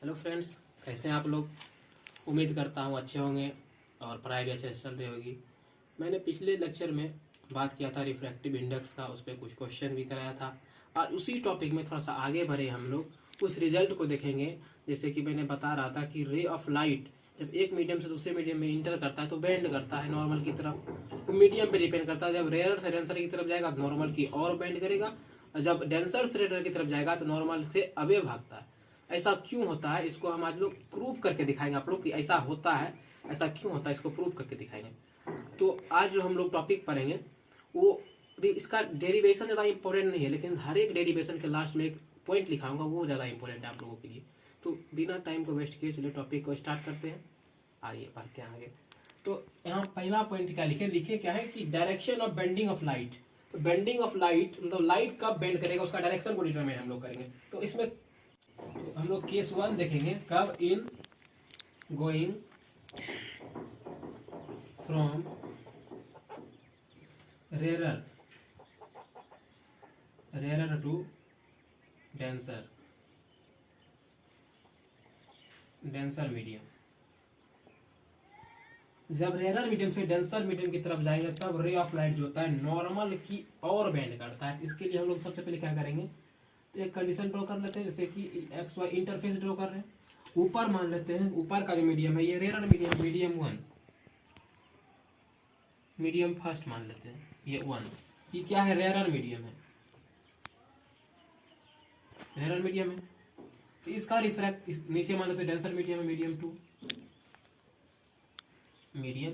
Hello friends, कैसे हैं आप लोग। उम्मीद करता हूँ अच्छे होंगे और पढ़ाई भी अच्छे से चल रही होगी। मैंने पिछले लेक्चर में बात किया था रिफ्रैक्टिव इंडेक्स का, उस पर कुछ क्वेश्चन भी कराया था। और उसी टॉपिक में थोड़ा सा आगे बढ़े हम लोग उस रिजल्ट को देखेंगे। जैसे कि मैंने बता रहा था कि रे ऑफ लाइट जब एक मीडियम से दूसरे मीडियम में इंटर करता है तो बेंड करता है नॉर्मल की तरफ, तो मीडियम पे डिपेंड करता है। जब रेयर से डेंसर की तरफ जाएगा तो नॉर्मल की और बेंड करेगा, और जब डेंसर से रेयर की तरफ जाएगा तो नॉर्मल से अवे भागता है। ऐसा क्यों होता है इसको हम आज लोग प्रूव करके दिखाएंगे आप लोग कि ऐसा होता है, ऐसा क्यों होता है इसको प्रूव करके दिखाएंगे। तो आज जो हम लोग टॉपिक पढ़ेंगे वो इसका डेरिवेशन ज़्यादा इंपॉर्टेंट नहीं है, लेकिन हर एक डेरिवेशन के लास्ट में एक पॉइंट लिखा होगा, वो ज़्यादा इंपॉर्टेंट है आप लोगों के लिए। तो बिना टाइम को वेस्ट किए चलिए टॉपिक को स्टार्ट करते हैं। आइए बढ़ते हैं आगे। तो यहाँ पहला पॉइंट क्या लिखे क्या है कि direction of bending of light. तो बेंडिंग ऑफ लाइट मतलब लाइट कब बेंड करेगा उसका डायरेक्शन को डिटरमाइन हम लोग करेंगे। तो इसमें हम लोग केस 1 देखेंगे, कब in going from rarer to denser medium. जब रेरर मीडियम से डेंसर मीडियम की तरफ जाएंगे तब रे ऑफ लाइट जो होता है नॉर्मल की और बेंड करता है। इसके लिए हम लोग सबसे पहले क्या करेंगे, तो एक कंडीशन ड्रॉ कर लेते हैं, जैसे कि एक्स वाई इंटरफेस ड्रॉ कर रहे हैं। ऊपर मान लेते हैं, ऊपर का जो मीडियम है ये rarer medium, medium 1, medium first मान लेते हैं, ये 1, ये क्या है, रेरर मीडियम है, रेरर मीडियम है। तो इसका रिफ्रैक्ट नीचे मान लेते हैं डेंसर मीडियम है, मीडियम 2, मीडियम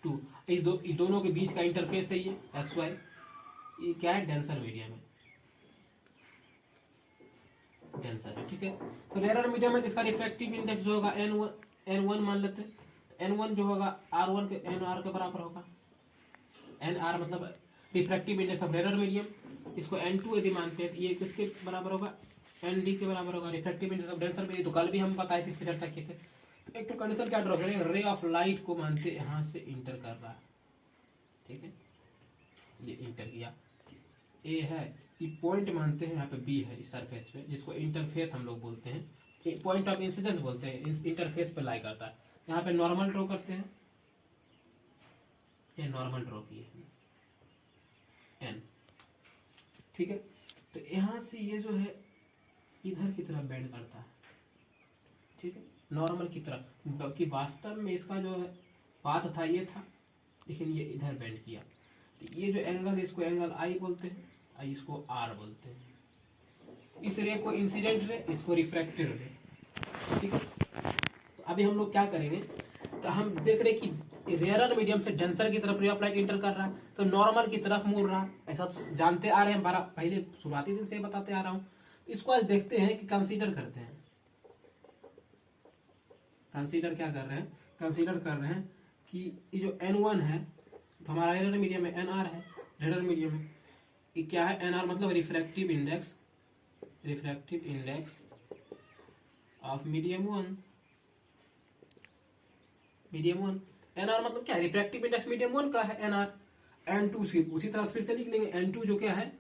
2। इस दोनों के बीच का इंटरफेस है ये एक्स वाई, ये क्या है, डेंसर मीडियम है, डेंसर है, ठीक है। तो रेरर मीडियम में इसका रिफ्रैक्टिव इंडेक्स जो होगा n1 मान लेते हैं। n1 जो होगा r1 के nr के बराबर होगा। nr मतलब refractive index of rarer medium. इसको n2 यदि मानते हैं तो ये किसके बराबर होगा, nd के बराबर होगा, refractive index of denser medium. तो कल भी हम बताए थे, इस पर चर्चा किए थे। तो एक तो कंडीशन क्या ड्रॉ करेंगे, रे ऑफ लाइट को मानते यहाँ से इंटर कर रहा है, ठीक है, ये इंटर किया, ए है, ये पॉइंट मानते हैं यहाँ पे बी है इस सरफेस पे, जिसको इंटरफेस हम लोग बोलते हैं, पॉइंट ऑफ इंसिडेंस बोलते हैं, इंटरफेस पे लाई करता है। यहाँ पे नॉर्मल ड्रॉ करते हैं, ये नॉर्मल ड्रॉ किए एन, ठीक है। तो यहाँ से ये जो है इधर की तरफ बेंड करता है, ठीक है, नॉर्मल की तरफ, बल्कि वास्तव में इसका जो है पाथ था ये था, लेकिन ये इधर बेंड किया। तो ये जो एंगल है इसको एंगल आई बोलते हैं, इसको आर बोलते हैं। इस रे को इंसिडेंट रे, इसको रिफ्रैक्टिव रे, ठीक है। तो अभी हम लोग क्या करेंगे, तो हम देख रहे कि रेयरर मीडियम से डेंसर की तरफ रे ऑफ लाइट इंटर कर रहा है, तो नॉर्मल की तरफ मुड़ रहा है, ऐसा जानते आ रहे हैं, पहले शुरुआती दिन से बताते आ रहा हूँ। इसको आज देखते हैं कि कंसीडर करते हैं, कंसीडर क्या कर रहे हैं, कंसीडर कर रहे हैं कि ये जो n1 है तो हमारा रेरर मीडियम है, nr है, रेरर मीडियम है, ये क्या है, nr मतलब refractive index of medium 1, medium 1। nr मतलब क्या है, रिफ्रैक्टिव इंडेक्स मीडियम 1 का है nr। n2 उसी तरह फिर से लिख लेंगे, n2 जो क्या है,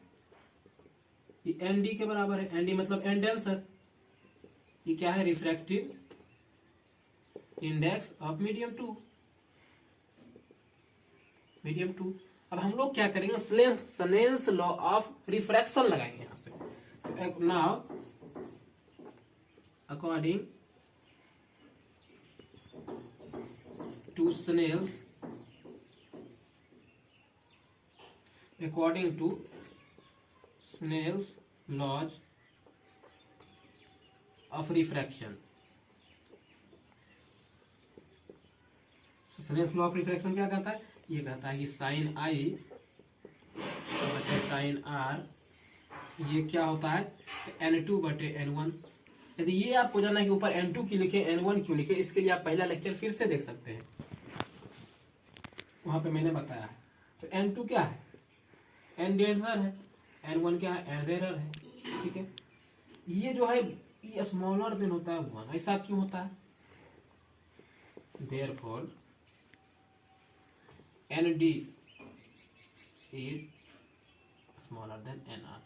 ये nd के बराबर है, nd मतलब n डेंसर, ये क्या है, refractive index of medium 2, medium 2। अब हम लोग क्या करेंगे, स्नेल्स लॉ ऑफ रिफ्रैक्शन लगाएंगे यहाँ पे। Now according to Snell's laws of refraction. Snell's law of refraction क्या कहता है, ये कहता है कि साइन आई बटे साइन आर ये क्या होता है, तो n2 बटे n1। यदि ये आपको जानना है कि ऊपर n2 क्यों लिखे n1 क्यों लिखे, इसके लिए आप पहला लेक्चर फिर से देख सकते हैं, वहां पे मैंने बताया है। तो n2 क्या है, n डेंसर है, n1 क्या है, n रेरर है, ठीक है। ये जो है ये स्मॉलर देन होता है 1, ऐसा क्यों होता है, therefore nd is smaller than nr।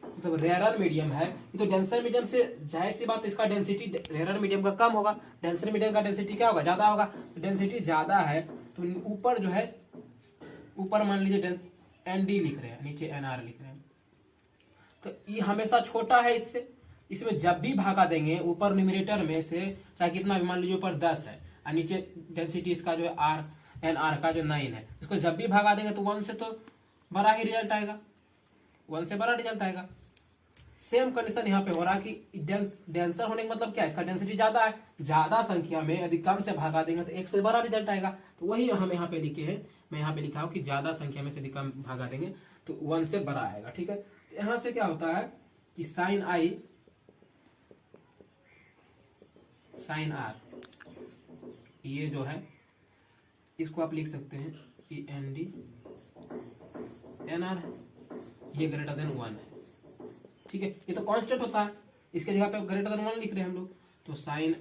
मतलब रेयर मीडियम है, ये तो डेंसर मीडियम से जाहिर सी बात इसका डेंसिटी रेयर मीडियम का कम होगा, डेंसर मीडियम का डेंसिटी क्या होगा, ज्यादा होगा। तो डेंसिटी ज्यादा है तो ऊपर जो है, ऊपर मान लीजिए एनडी लिख रहे हैं, नीचे एनआर लिख रहे हैं, तो ये हमेशा छोटा है इससे। इसमें जब भी भागा देंगे ऊपर न्यूमरेटर में से, चाहे कितना भी, मान लीजिए ऊपर 10 है और नीचे डेंसिटी इसका जो है आर एन आर का जो 9 है, इसको जब भी भागा देंगे तो 1 से तो बड़ा ही रिजल्ट आएगा, 1 से बड़ा रिजल्ट आएगा। सेम कंडीशन यहाँ पे हो रहा कि डेंसर होने का मतलब क्या है, इसका डेंसिटी ज्यादा है, ज्यादा संख्या में यदि कम से भागा देंगे तो 1 से बड़ा रिजल्ट आएगा। तो वही हम यहाँ पे लिखे हैं, मैं यहाँ पे लिखा हूँ कि ज्यादा संख्या में से यदि कम भागा देंगे तो 1 से बड़ा आएगा। ठीक है, तो यहाँ से क्या होता है कि साइन आई साइन आर, ये जो है इसको आप लिख सकते हैं कि एन डी एन आर है, ये ग्रेटर देन 1 है। ठीक है, ये तो कांस्टेंट होता है, इसके जगह पे ग्रेटर देन 1 लिख रहे हैं हम लोग, तो साइन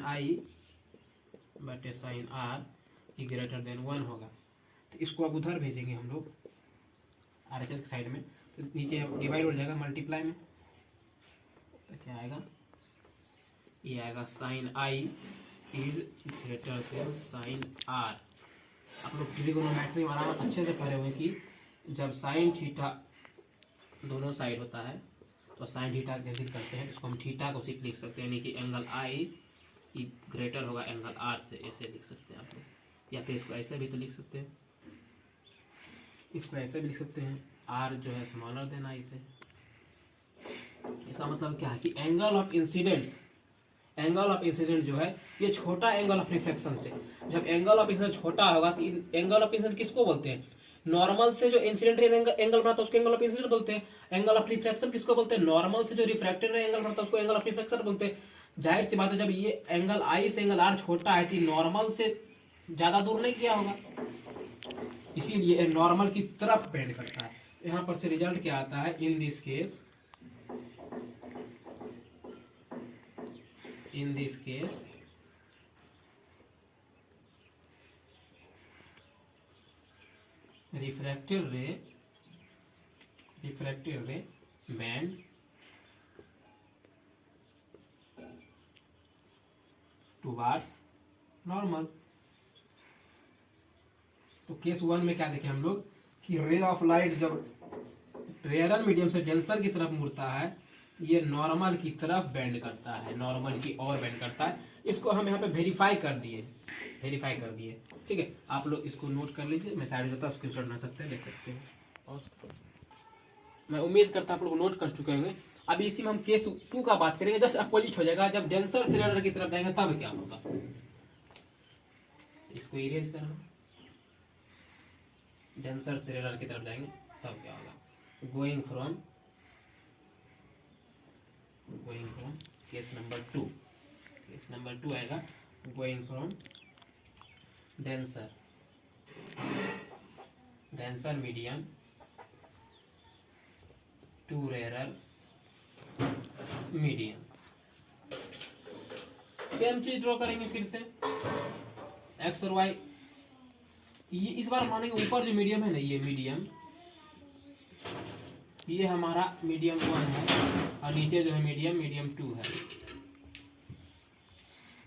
आई बटे साइन आर ये ग्रेटर देन 1 होगा। तो इसको अब उधर भेजेंगे हम लोग आरएचएस की साइड में, तो नीचे डिवाइड हो जाएगा मल्टीप्लाई में, तो क्या आएगा, ये आएगा sine i is greater than sine r. आप लोग ट्रिगोनोमेट्री में आराम अच्छे से पढ़े हुए कि जब साइन थीटा दोनों साइड होता है तो साइन थीटा निर्धारित करते हैं, इसको हम थीटा को सिर्फ लिख सकते हैं, यानी कि एंगल आई ग्रेटर होगा एंगल आर से, ऐसे लिख सकते हैं आप लोग, या फिर इसको ऐसे भी तो लिख सकते हैं, इसको ऐसे भी लिख सकते हैं, आर जो है स्मॉलर देन आई से। इसका मतलब क्या है कि एंगल ऑफ इंसिडेंट जो है ये छोटा एंगल ऑफ रिफ्लेक्शन से, जब एंगल ऑफ इंसिडेंट छोटा होगा तो एंगल ऑफ इंसिडेंट किसको बोलते हैं, नॉर्मल से जो इंसिडेंट एंगल बनाता है उसको एंगल ऑफ इंसिडेंट बोलते हैं। एंगल ऑफ रिफ्लेक्शन किसको बोलते हैं, नॉर्मल से जो रिफ्रैक्टेड एंगल बनाता है उसको एंगल ऑफ रिफ्लेक्शन बोलते हैं। जाहिर सी बात है जब ये एंगल आई से एंगल आर छोटा है तो नॉर्मल से ज्यादा दूर नहीं किया होगा, इसीलिए नॉर्मल की तरफ बेंड करता है। यहाँ पर से रिजल्ट क्या आता है, इन this case refracted ray bend towards normal। तो केस 1 में क्या देखें हम लोग कि रे ऑफ लाइट जब रेयर मीडियम से डेंसर की तरफ मुड़ता है, ये नॉर्मल की तरफ बेंड करता है, नॉर्मल की ओर बेंड करता है। इसको हम यहाँ पे वेरीफाई कर दिए। ठीक है, आप लोग इसको नोट कर लीजिए, मैं साइड जाता स्क्रीनशॉट बना सकते हैं, देख सकते हैं। और मैं उम्मीद करता हूँ आप लोग नोट कर चुके होंगे। अभी इसी में हम केस 2 का बात करेंगे, जस्ट अपोजिट हो जाएगा, जब डेंसर से रेयर की तरफ जाएंगे तब क्या होगा। इसको इरेज करना, डेंसर से रेयर की तरफ जाएंगे तब क्या होगा, गोइंग फ्रॉम केस नंबर 2 आएगा, going from denser medium to rare medium. Same चीज ड्रॉ करेंगे फिर से, एक्स और वाई। ये इस बार मानेंगे ऊपर जो मीडियम है ना, ये मीडियम, ये हमारा मीडियम 1 है, और नीचे जो है मीडियम 2 है,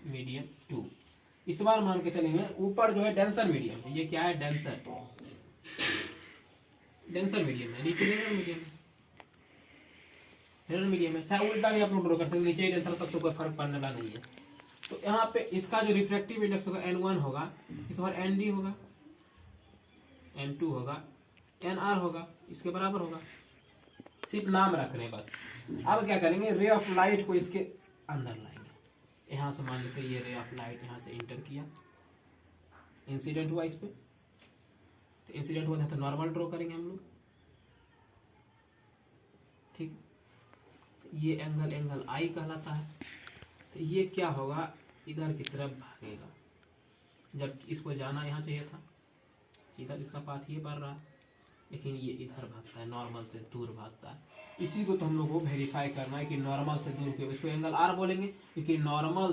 मीडियम 2। इस बार मान के चलेंगे ऊपर जो है डेंसर मीडियम है, ये क्या है, डेंसर मीडियम है, नीचे रेयर मीडियम है, चाहे उल्टा भी आप लोग ड्रॉ कर सकते हैं, नीचे डेंसर तक कोई फर्क पड़ने वाला नहीं है। तो यहाँ पे इसका जो रिफ्रैक्टिव इंडेक्स होगा N1 होगा, इस बार ND होगा, N2 होगा, NR होगा, इसके बराबर होगा, सिर्फ नाम रख रहे हैं बस। अब क्या करेंगे, रे ऑफ लाइट को इसके अंदर लाएंगे, यहाँ से मान लेते हैं ये रे ऑफ लाइट यहाँ से इंटर किया, इंसिडेंट हुआ इस पे, तो इंसिडेंट हुआ था तो नॉर्मल ड्रॉ करेंगे हम लोग। ठीक, ये एंगल आई कहलाता है। तो ये क्या होगा, इधर की तरफ भागेगा, जब इसको जाना यहाँ चाहिए था, इधर इसका पाथ ये बढ़ रहा है, लेकिन ये इधर भागता है, नॉर्मल से दूर भागता है। इसी को तो हम लोग को वेरीफाई करना है कि नॉर्मल से दूर के, इसको एंगल आर बोलेंगे, क्योंकि नॉर्मल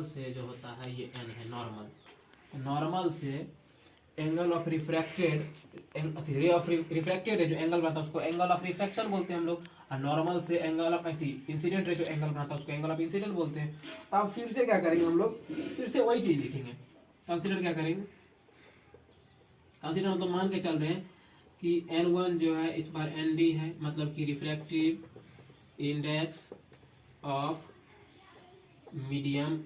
से जो होता है ये एन है, नॉर्मल से angle of refracted, ray of refracted है जो एंगल बनता है उसको एंगल ऑफ रिफ्रैक्शन बोलते हैं हम लोग, और नॉर्मल से एंगल ऑफ इंसिडेंट रे जो एंगल बनता है उसको एंगल ऑफ इंसिडेंट बोलते हैं। तो अब फिर से क्या करेंगे हम लोग, फिर से वही चीज लिखेंगे। कंसीडर क्या करेंगे, कंसीडर मतलब मान के चल रहे हैं कि n1 जो है इस बार nd है, मतलब कि रिफ्रैक्टिव इंडेक्स ऑफ मीडियम,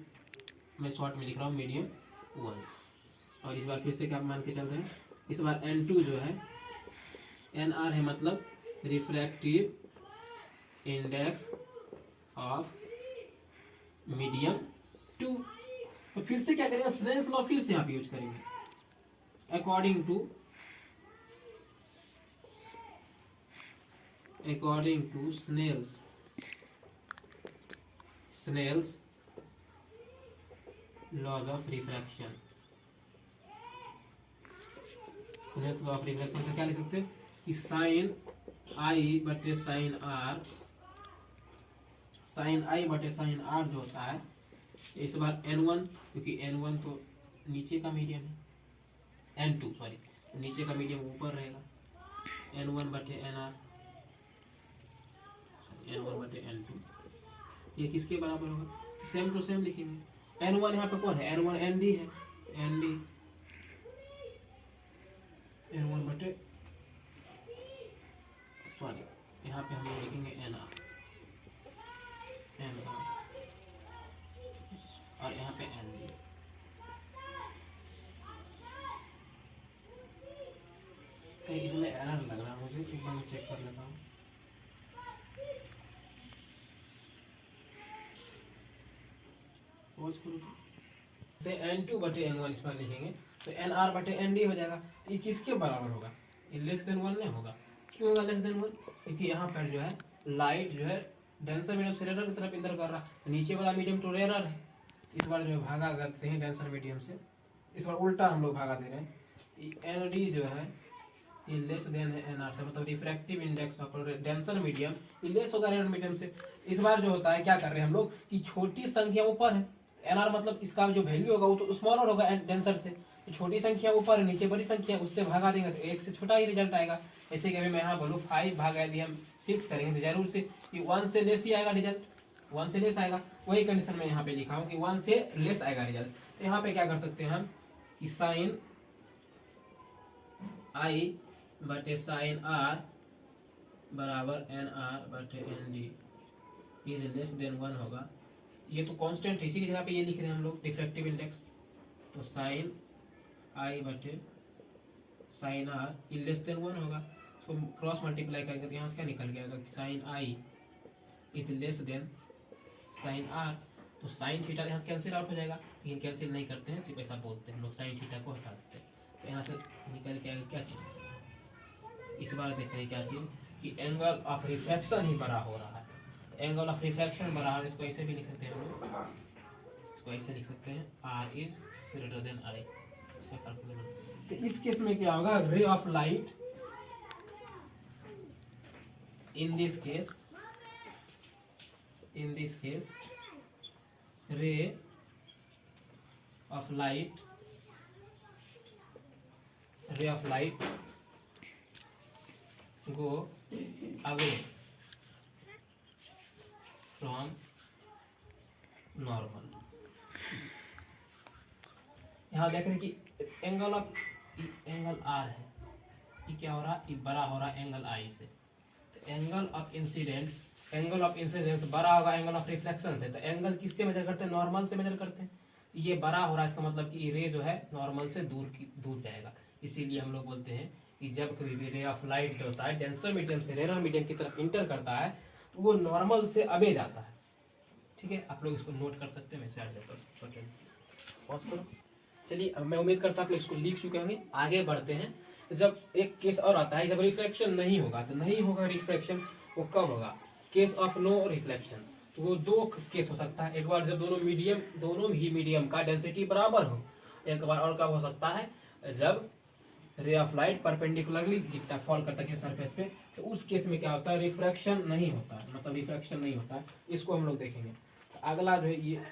मैं शॉर्ट में लिख रहा हूँ मीडियम 1। और इस बार फिर से क्या मान के चल रहे हैं, इस बार n2 जो है nr है, मतलब रिफ्रैक्टिव इंडेक्स ऑफ मीडियम 2। तो फिर से क्या करेंगे, स्नेल्स लॉ फिर से यहाँ पे यूज करेंगे। According to Snell's laws of refraction, Snell's law of refraction से क्या लिख सकते हैं कि साइन आई बटे साइन आर, साइन आई बटे साइन आर जो होता है इस बार n1, क्योंकि n1 तो नीचे का मीडियम है, n2 सॉरी नीचे का मीडियम ऊपर रहेगा, n1 बटे nr, n1 बटे n2, ये किसके बराबर होगा, सेम टू सेम लिखेंगे। n1 यहाँ पे कौन है, n1 nd है, nd n1 बटे सॉरी यहाँ पे हम लोग लिखेंगे nr और यहाँ पे nd। कहीं इसमें एरर लग रहा है मुझे, एक बार मैं चेक कर लेता हूँ। तो n2 बटे n1 इस पर लिखेंगे तो nr बटे nd हो जाएगा। ये किसके बराबर होगा, ये लेस देन 1 नहीं होगा। क्यों होगा लेस देन 1, क्योंकि यहाँ पर जो है लाइट जो है डेंसर मीडियम से रेयर की तरफ इंटर कर रहा है, नीचे वाला मीडियम तो रेयर है, इस बार जो है भागा करते हैं डेंसर मीडियम से, इस बार उल्टा हम लोग भागा दे रहे हैं। nd जो है ये लेस देन है nr से, मतलब refractive index of denser medium ये लेस होगा रेयर मीडियम से। इस बार जो होता है क्या कर रहे हैं हम लोग कि छोटी संख्या ऊपर है, nr मतलब इसका जो वैल्यू होगा वो तो स्मॉलर होगा डेंसर से, तो छोटी संख्या ऊपर है नीचे बड़ी संख्या, उससे भागा देंगे तो एक से छोटा ही रिजल्ट आएगा। जैसे कि अभी मैं यहाँ बोलूँ 5 भागा यदि हम 6 करेंगे तो जरूर से कि 1 से लेस ही आएगा रिजल्ट, 1 से लेस आएगा। वही कंडीशन में यहाँ पे लिखा हूँ कि 1 से लेस आएगा रिजल्ट। तो यहाँ पे क्या कर सकते हैं हम कि साइन आई बटे साइन आर बराबर एन आर बटे n d is less than 1 होगा। ये तो कांस्टेंट है, इसी की जगह पे ये लिख रहे हैं हम लोग रिफ्रैक्टिव इंडेक्स। तो साइन आई बटे साइन आर ये लेस देन 1 होगा, उसको क्रॉस मल्टीप्लाई करेंगे तो यहाँ से क्या निकल गया कि sine i is less than sine r. तो साइन थीटा यहाँ से कैंसिल आउट हो जाएगा, लेकिन कैंसिल नहीं करते हैं, सिर्फ ऐसा बोलते हैं हम लोग साइन थीटा को हटा देते हैं। तो यहाँ से निकल के आएगा क्या चीज़, इस बार देख रहे हैं क्या चीज़ कि एंगल ऑफ रिफ्रैक्शन ही बड़ा हो रहा है। तो एंगल ऑफ रिफ्रैक्शन बड़ा है, इसको ऐसे भी लिख सकते हैं हम लोग, इसको ऐसे लिख सकते हैं r is greater than i, इसका फर्क नहीं पड़ता। तो इस केस में क्या होगा, ray of light in this case ray of light go away from normal। यहाँ देख रहे हैं कि एंगल आर है, ये क्या हो रहा है, ये बड़ा हो रहा है एंगल आई से। एंगल ऑफ इंसिडेंस बड़ा होगा एंगल ऑफ रिफ्लेक्शन से। तो एंगल किससे मेजर करते हैं, नॉर्मल से मेजर करते हैं। ये बड़ा हो रहा है, इसका मतलब कि रे जो है नॉर्मल से दूर जाएगा। इसीलिए हम लोग बोलते हैं कि जब कभी भी रे ऑफ लाइट जो होता है डेंसर मीडियम से रेयर मीडियम की तरफ इंटर करता है तो वो नॉर्मल से अबे जाता है। ठीक है, आप लोग इसको नोट कर सकते हैं। चलिए, मैं उम्मीद करता हूँ आप लोग इसको लिख चुके होंगे। आगे बढ़ते हैं। जब एक केस और आता है जब रिफ्लेक्शन नहीं होगा, तो नहीं होगा रिफ्लेक्शन, वो कब होगा, केस ऑफ नो रिफ्लेक्शन। तो वो दो केस हो सकता है, एक बार जब दोनों ही मीडियम का डेंसिटी बराबर हो, एक बार और कब हो सकता है जब रे ऑफ लाइट परपेंडिकुलरली गिरता फॉल करता है सरफेस पे, तो उस केस में क्या होता है, रिफ्रैक्शन नहीं होता है, मतलब रिफ्रैक्शन नहीं होता है। इसको हम लोग देखेंगे। तो अगला जो है ये,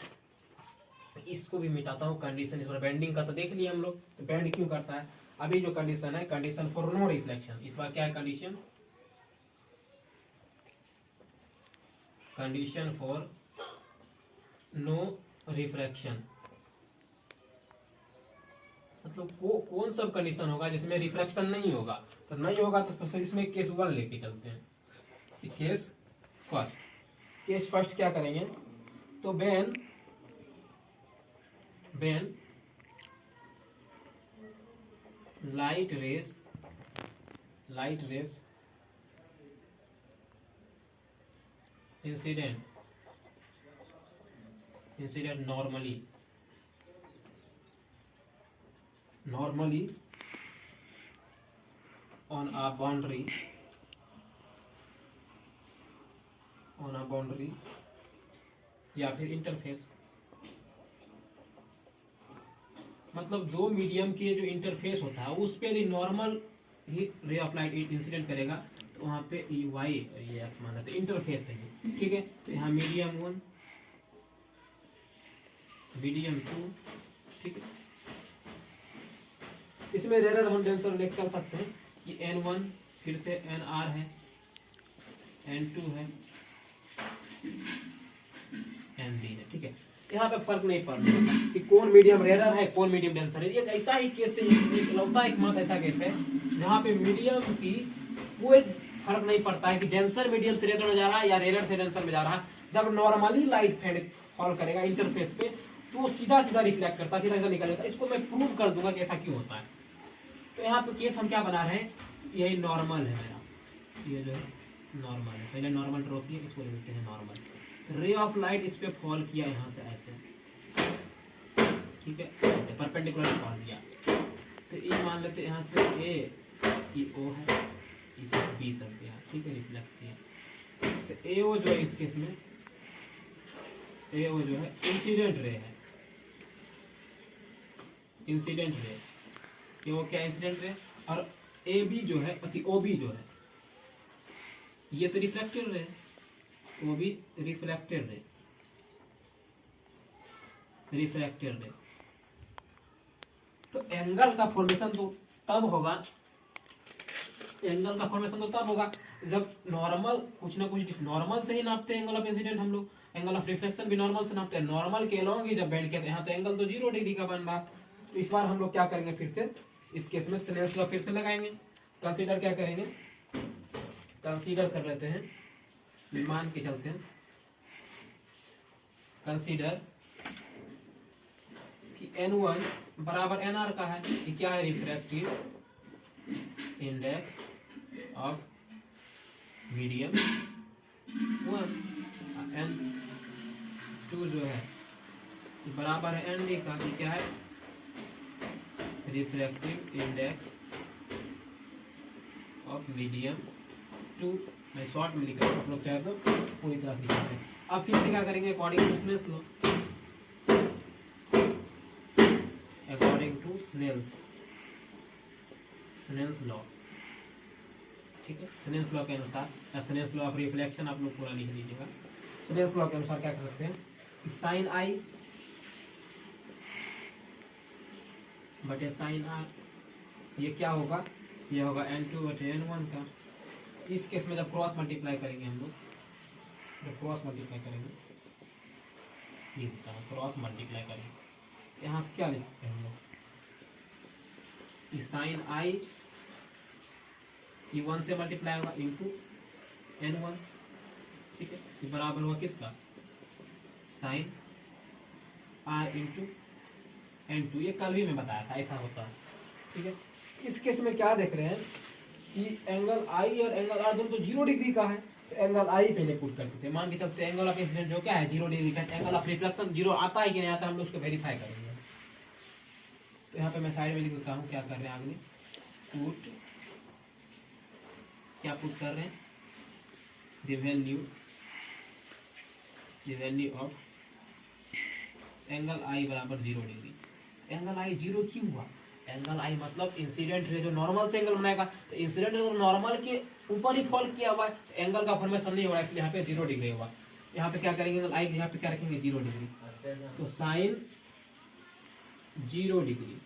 इसको भी मिटाता हूँ कंडीशन। इस बार बेंडिंग का तो देख लिया हम लोग, तो बेंड क्यों करता है। अभी जो कंडीशन है, कंडीशन फॉर नो रिफ्लेक्शन, इस बार क्या है condition, condition for no refraction, मतलब कौन सा कंडीशन होगा जिसमें रिफ्रैक्शन नहीं होगा, तो नहीं होगा तो इसमें केस 1 लेके चलते हैं। केस फर्स्ट क्या करेंगे, तो when light rays incident normally on a boundary या फिर इंटरफेस, मतलब दो मीडियम के जो इंटरफेस होता है उस पे यदि normal he ray of light incident करेगा तो वहां पे वाई और ये एक्स माना तो इंटरफेस है, ठीक है। तो यहाँ मीडियम 1 मीडियम 2, ठीक है। इसमें रेयर हम डेंसर लेके चल सकते हैं कि N1 फिर से NR है, N2 है, ND है, ठीक है। यहाँ पे फर्क नहीं पड़ रहा कि कौन मीडियम रेयर है कौन मीडियम डेंसर है। ये ऐसा ही केस है, इकलौता एकमात्र ऐसा केस है जहाँ पे मीडियम की कोई फर्क नहीं पड़ता है कि डेंसर मीडियम से रेयर में जा रहा है या रेयर से डेंसर में जा रहा है। जब नॉर्मली लाइट फॉल करेगा इंटरफेस पे तो सीधा रिफ्लेक्ट करता है, सीधा निकल जाता है। इसको मैं प्रूव कर दूंगा कि ऐसा क्यों होता है। तो यहाँ पे केस हम क्या बना रहे हैं, यही नॉर्मल है मेरा, ये जो है नॉर्मल है, पहले नॉर्मल ड्रॉ किया, इसको लिखते हैं नॉर्मल। रे ऑफ लाइट इस पे फॉल किया यहाँ से ऐसे, ठीक है, ऐसे परपेंडिकुलर फॉल किया। तो ये मान लेते हैं यहाँ से ए की ओ है, इसे बी तक गया, ठीक है, रिफ्लेक्ट किया। तो ए ओ जो है इस केस में ए ओ जो है इंसिडेंट रे है, इंसिडेंट रे, ये वो क्या इंसिडेंट रे, और ए बी जो है ओ बी जो है ये तो रिफ्लेक्टेड रे, वो भी रिफ्लेक्टेड रे, तो एंगल का फॉर्मेशन तो तब होगा, जब नॉर्मल कुछ ना कुछ नॉर्मल से ही नापते हैं एंगल ऑफ इंसिडेंट हम लोग, एंगल ऑफ रिफ्लेक्शन भी नॉर्मल से नापते हैं। नॉर्मल के अलोंग ही जब बेंड किया यहाँ तो एंगल तो 0 डिग्री का बन रहा। तो इस बार हम लोग क्या करेंगे, फिर से इस केस में स्नेल्स लॉ फिर से लगाएंगे। कंसीडर क्या करेंगे, कंसीडर कर लेते हैं, मान के चलते हैं, कंसीडर कि N1 बराबर NR का है, कि क्या है, refractive index of medium 1, N2 जो है बराबर है ND का, कि क्या है, रिफ्रैक्टिव इंडेक्स ऑफ मीडियम 2। मैं शॉर्ट में लिख रहा हूँ, आप लोग चाहे तो पूरी तरह से लिख रहे हैं। अब फिर से क्या करेंगे, according to Snell's law, according to Snell's law, ठीक है। स्नेल्स लॉ के अनुसार, या स्नेल्स लॉ ऑफ रिफ्लेक्शन आप लोग पूरा लिख लीजिएगा। स्नेल्स लॉ के अनुसार क्या कर सकते हैं, साइन आई बटे साइन आर, ये क्या होगा, ये होगा N2 बटे N1 का। इस केस में जब क्रॉस मल्टीप्लाई करेंगे हम लोग, जब क्रॉस मल्टीप्लाई करेंगे ये होता है, क्रॉस मल्टीप्लाई करेंगे, यहाँ से क्या लिखते हैं हम लोग, साइन आई ये 1 से मल्टीप्लाई होगा इंटू N1, ठीक है, ये बराबर हुआ किसका, साइन आर इंटू N2। ये कल भी मैं बताया था ऐसा होता है, ठीक है। इस केस में क्या देख रहे हैं कि एंगल आई और एंगल आर दोनों तो 0 डिग्री का है, तो एंगल आई पहले पुट करते थे। मान के चलते एंगल ऑफ इंसिडेंट जो क्या है 0 डिग्री का, एंगल ऑफ रिफ्लेक्शन 0 आता है कि नहीं आता, हम लोग उसको वेरीफाई करेंगे। तो यहाँ पे मैं साइड में लिख देता हूँ क्या कर रहे हैं आगे, पुट, क्या पुट कर रहे हैं, द वैल्यू ऑफ एंगल आई बराबर 0 डिग्री। एंगल आई 0 क्यों हुआ, एंगल आई मतलब इंसिडेंट रे जो नॉर्मल से एंगल बनाएगा, तो इंसिडेंट रे नॉर्मल के ऊपर ही फॉल किया हुआ है, तो एंगल का फॉर्मेशन नहीं हो रहा है, इसलिए यहाँ पे 0 डिग्री हुआ। यहाँ पे क्या करेंगे, एंगल आई यहाँ पे क्या रखेंगे 0 डिग्री, तो साइन 0 डिग्री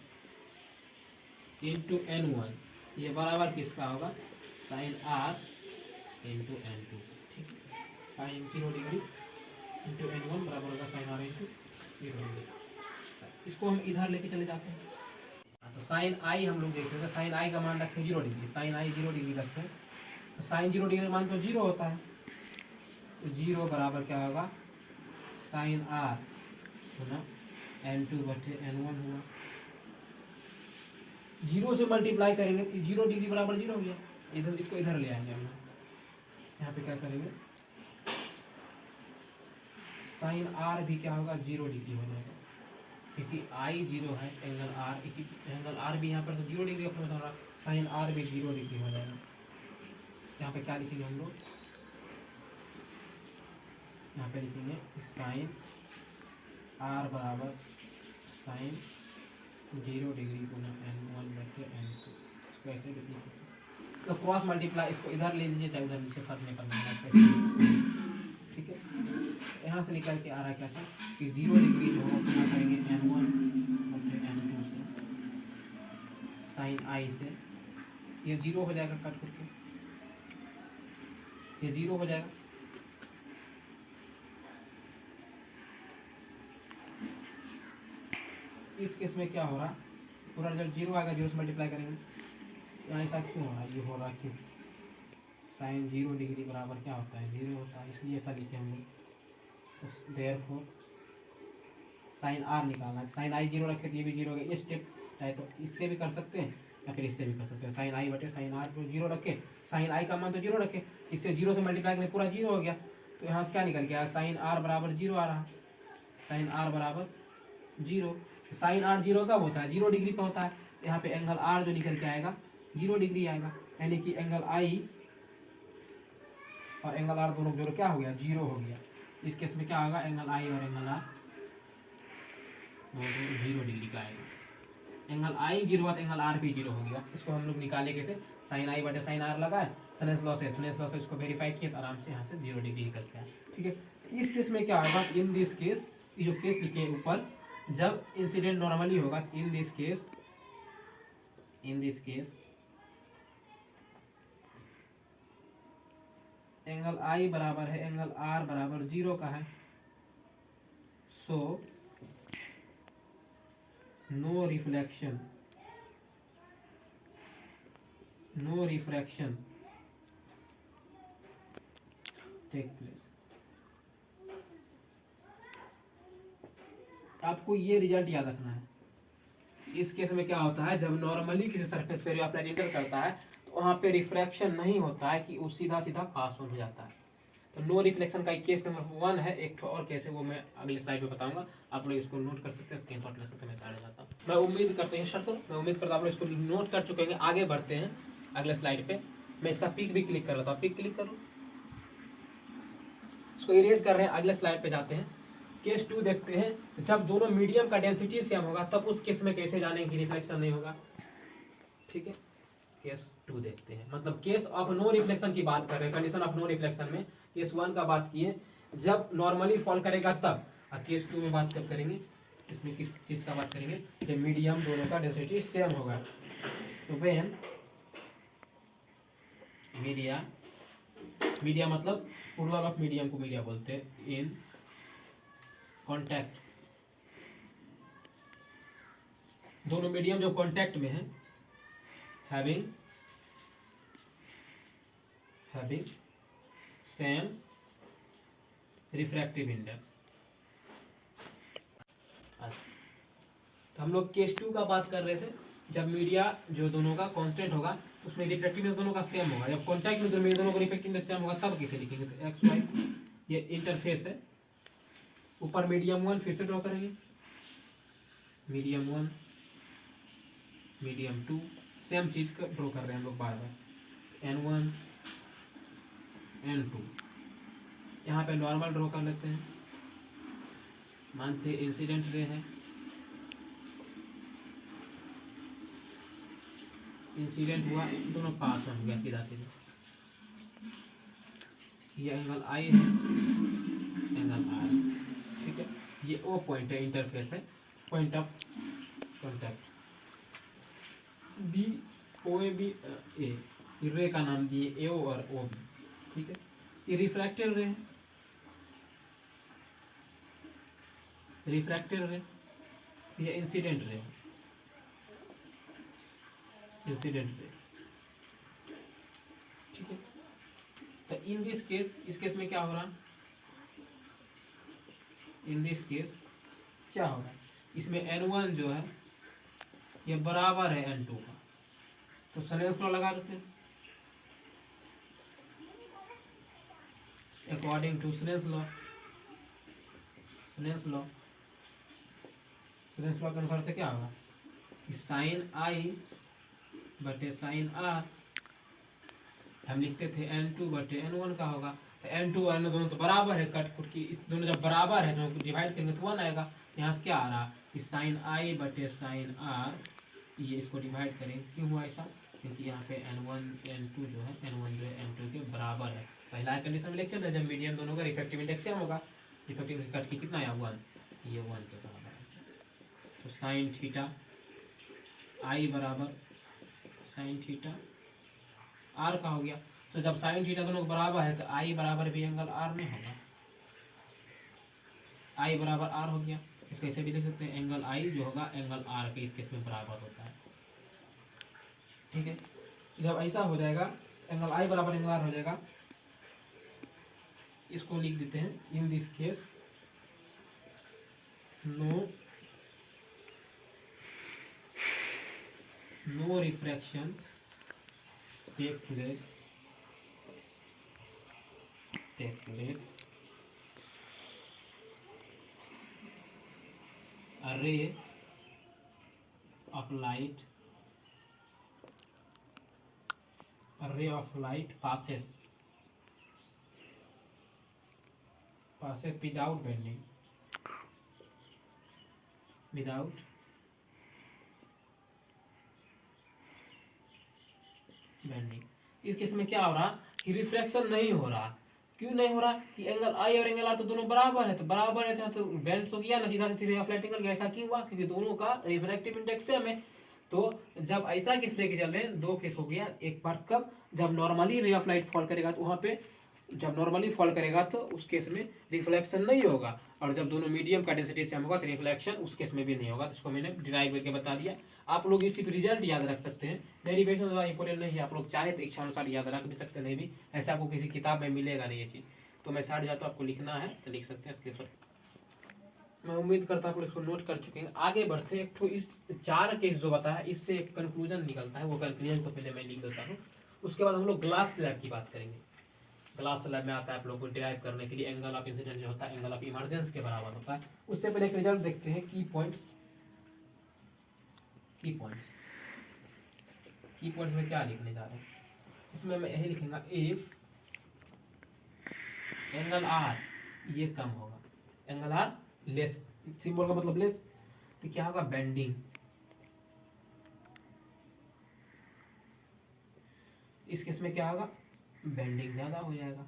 इंटू N1, ये बराबर किसका होगा, साइन R इंटू N2। ठीक है, साइन 0 डिग्री इंटू N1 बराबर होगा साइन R इंटू 0 डिग्री। इसको हम इधर लेके चले जाते हैं। तो साइन आई हम लोग देख रहे थे, साइन आई का मान रखें 0 डिग्री, साइन आई 0 डिग्री रखें तो साइन 0 डिग्री का मान तो 0 होता है, तो 0 बराबर क्या होगा, साइन R गुना N2/N1 हुआ। 0 से मल्टीप्लाई करेंगे तो 0 डिग्री बराबर 0 हो गया, इधर इसको इधर ले आएंगे हम यहाँ पे क्या करेंगे, साइन R भी क्या होगा 0 डिग्री हो जाएगा, क्योंकि I 0 है, एंगल R भी यहाँ पर तो 0 डिग्री अपना बता रहा, साइन R भी 0 डिग्री हो जाएगा। यहाँ पे क्या लिखेंगे हम लोग, यहाँ पे लिखेंगे साइन R बराबर साइन 0 डिग्री गुना N1/N2, कैसे लिख सकते, तो क्रॉस मल्टीप्लाई इसको इधर ले लीजिए चाहे उधर नीचे, फर्क नहीं पड़ना। ठीक है, यहाँ से निकल के आ रहा है क्या था कि 0 डिग्री जो होगा क्या करेंगे N1/N2 से, साइन आई से ये 0 हो जाएगा, कट करके ये 0 हो जाएगा। इस केस में क्या हो रहा, पूरा रिजल्ट 0 आएगा, 0 से मल्टीप्लाई करेंगे, यहाँ ऐसा क्यों हो रहा है, ये हो रहा क्यों, साइन 0 डिग्री बराबर क्या होता है 0 होता है, इसलिए ऐसा लिखे हम लोग। देयरफॉर साइन R निकालना है, साइन आई 0 रखे तो ये भी 0 हो गया, ये स्टेप चाहे तो इससे भी कर सकते हैं या फिर इससे भी कर सकते हैं, साइन आई बटे साइन R को 0 रखे, साइन आई का मान तो 0 रखे, इससे 0 से मल्टीप्लाई करें पूरा 0 हो गया, तो यहाँ से क्या निकल गया, साइन R बराबर 0 आ रहा, साइन R बराबर 0। साइन R 0 कब होता है, 0 डिग्री पर होता है, यहाँ पे एंगल R जो निकल के आएगा 0 डिग्री आएगा, यानी कि एंगल I और एंगल R दोनों जोड़ो क्या हो गया 0 हो गया। इस केस में क्या होगा, एंगल I और एंगल R दोनों 0 डिग्री का आएगा, एंगल I 0 हुआ तो एंगल R भी 0 हो गया। इसको हम लोग निकाले कैसे, साइन आई बटे साइन R लगाए, स्नेल्स लॉ से इसको वेरीफाई किया तो आराम से यहाँ से 0 डिग्री निकल गया। ठीक है, इस केस में क्या होगा, इन दिस केस, ये जो केस लिखे ऊपर, जब इंसिडेंट नॉर्मली होगा, in this case angle I बराबर है एंगल R बराबर 0 का है, so no refraction take place. आपको ये रिजल्ट याद रखना है। इस केस में क्या होता है, जब नॉर्मली किसी सरफेस पे अपना एंटर करता है तो वहां पे रिफ्रैक्शन नहीं होता है कि वो सीधा सीधा पास ऑन हो जाता है। तो नो रिफ्लेक्शन का केस नंबर 1 है। एक और केस है वो मैं अगले स्लाइड में बताऊंगा, आप लोग इसको नोट कर सकते हैं, स्क्रीनशॉट ले सकते हैं। मैं साइड जाता हूँ। मैं उम्मीद करते हैं मैं उम्मीद करता हूँ आप लोग इसको नोट कर चुके हैं। आगे बढ़ते हैं अगले स्लाइड पे। मैं इसका पिक भी क्लिक कर लेता हूँ, पिक क्लिक करो, इसको इरेज कर रहे हैं। अगले स्लाइड पे जाते हैं। केस 2 देखते हैं। जब दोनों मीडियम का डेंसिटी सेम होगा तब उस केस में कैसे जाने की रिफ्लेक्शन नहीं होगा। ठीक है, केस 2 देखते हैं। मतलब केस ऑफ नो रिफ्लेक्शन की बात कर रहे हैं, कंडीशन ऑफ नो रिफ्लेक्शन में केस 1 का बात किए जब नॉर्मली फॉल करेगा तब, और केस 2 में बात कब करेंगे, इसमें किस चीज का बात करेंगे, जब मीडियम दोनों का डेंसिटी सेम होगा। तो व्हेन मीडिया मतलब प्लूरल ऑफ मीडियम को मीडिया बोलते हैं। इन कॉन्टैक्ट, दोनों मीडियम जो कॉन्टैक्ट में है, having same refractive index। तो हम लोग केस 2 का बात कर रहे थे। जब मीडिया जो दोनों का कांस्टेंट होगा उसमें रिफ्रैक्टिव इंडेक्स दोनों का सेम होगा। जब कांटेक्ट में दोनों का रिफ्रैक्टिव इंडेक्स सेम होगा तब कैसे लिखेंगे, तो एक्स वाई ये इंटरफेस है। ऊपर मीडियम 1 फिर से ड्रॉ करेंगे, मीडियम 1 मीडियम 2 सेम चीज का ड्रॉ कर रहे हैं हम लोग बार बार। N1 N2 यहाँ पे नॉर्मल ड्रॉ कर लेते हैं। मानते इंसिडेंट रे है, इंसिडेंट हुआ, दोनों पास हो गया सीधा सीधा। ये एंगल I है, एंगल R। ठीक है, ये O पॉइंट है, इंटरफेस है, point of contact. B O A B A, ray का नाम दिए ए और ओ बी, ठीक है। ये रिफ्रैक्टेड रे है, रिफ्रैक्टेड रे, ये इंसिडेंट रे, इंसिडेंट रे, ठीक है। तो इन दिस केस, इस केस में क्या हो रहा है, इन दिस केस क्या हो रहा है, इसमें n1 जो है ये बराबर है n2 का, तो स्नेल्स लॉ लगा देते हैं। According to Snell's law, Snell's law, Snell's law के अनुसार से क्या होगा कि साइन आई बटे साइन आर हम लिखते थे n2 बटे n1 का होगा। तो n2 और n दोनों तो बराबर है, कट कुट की दोनों जब बराबर है तो डिवाइड करेंगे तो 1 आएगा। यहाँ से क्या आ रहा कि साइन आई बटे साइन आर, ये इसको डिवाइड करेंगे, क्यों हुआ ऐसा, क्योंकि यहाँ पे n1 n2 जो है n1 जो है n2 के बराबर है। पहला कंडीशन में लेक्चर है जब मीडियम दोनों का रिफ्रैक्टिव इंडेक्स सेम होगा, रिफ्रैक्टिव कट की कितना आया 1, ये 1 के बराबर है। तो साइन थीटा आई बराबर साइन थीटा आर का हो गया। तो जब साइन थीटा दोनों बराबर है तो आई बराबर भी एंगल आर में होगा, आई बराबर आर हो गया। इसको ऐसे भी लिख सकते हैं, एंगल आई जो होगा एंगल आर के इस केस में बराबर होता है, ठीक है। जब ऐसा हो जाएगा एंगल आई बराबर एंगल आर हो जाएगा, इसको लिख देते हैं, in this case no refraction take place a ray of light passes without bending, इस केस में क्या हो रहा कि रिफ्लेक्शन नहीं हो रहा। क्यों नहीं हो रहा कि एंगल आई और एंगल आर तो दोनों बराबर है, तो बराबर है तो बेंड तो किया ना, सीधा सीधा फ्लैट एंगल गया। ऐसा क्यों हुआ, क्योंकि दोनों का रिफ्रैक्टिव इंडेक्स सेम है। तो जब ऐसा केस लेके चल रहे हैं, दो केस हो गया, एक बार कब जब normally ray of light fall करेगा तो वहां पे जब नॉर्मली फॉल करेगा तो उस केस में रिफ्लेक्शन नहीं होगा, और जब दोनों मीडियम का डेंसिटी सेम होगा तो रिफ्लेक्शन उस केस में भी नहीं होगा। तो इसको मैंने डिराइव करके बता दिया। आप लोग इसी रिजल्ट याद रख सकते हैं, डेरिवेशन ज़्यादा इंपॉर्टेंट नहीं है, आप लोग चाहे तो इच्छा अनुसार याद रख भी सकते, नहीं भी ऐसा आपको किसी किताब में मिलेगा नहीं ये चीज़। तो मैं 60 जाता आपको लिखना है तो लिख सकते हैं इसके पर। मैं उम्मीद करता हूँ आप लोग इसको नोट कर चुके हैं। आगे बढ़ते हैं, एक तो इस 4 केस जो बताया इससे एक कंक्लूजन निकलता है, वो कंक्लूजन तो पहले मैं लिख देता हूँ। उसके बाद हम लोग ग्लास स्लैब की बात करेंगे। ग्लास स्लैब में आता है आप लोग को डिराइव करने के लिए एंगल ऑफ इंसिडेंस जो होता है एंगल ऑफ इमर्जेंस के बराबर होता है। उससे पहले एक रिजल्ट देखते हैं, की पॉइंट्स में क्या लिखने जा रहे हैं। इसमें मैं यही लिखूंगा, इफ एंगल आर ये कम होगा, एंगल आर लेस, सिंबल का मतलब लेस, तो क्या होगा बेंडिंग। इस केस में क्या होगा बेंडिंग ज्यादा हो जाएगा।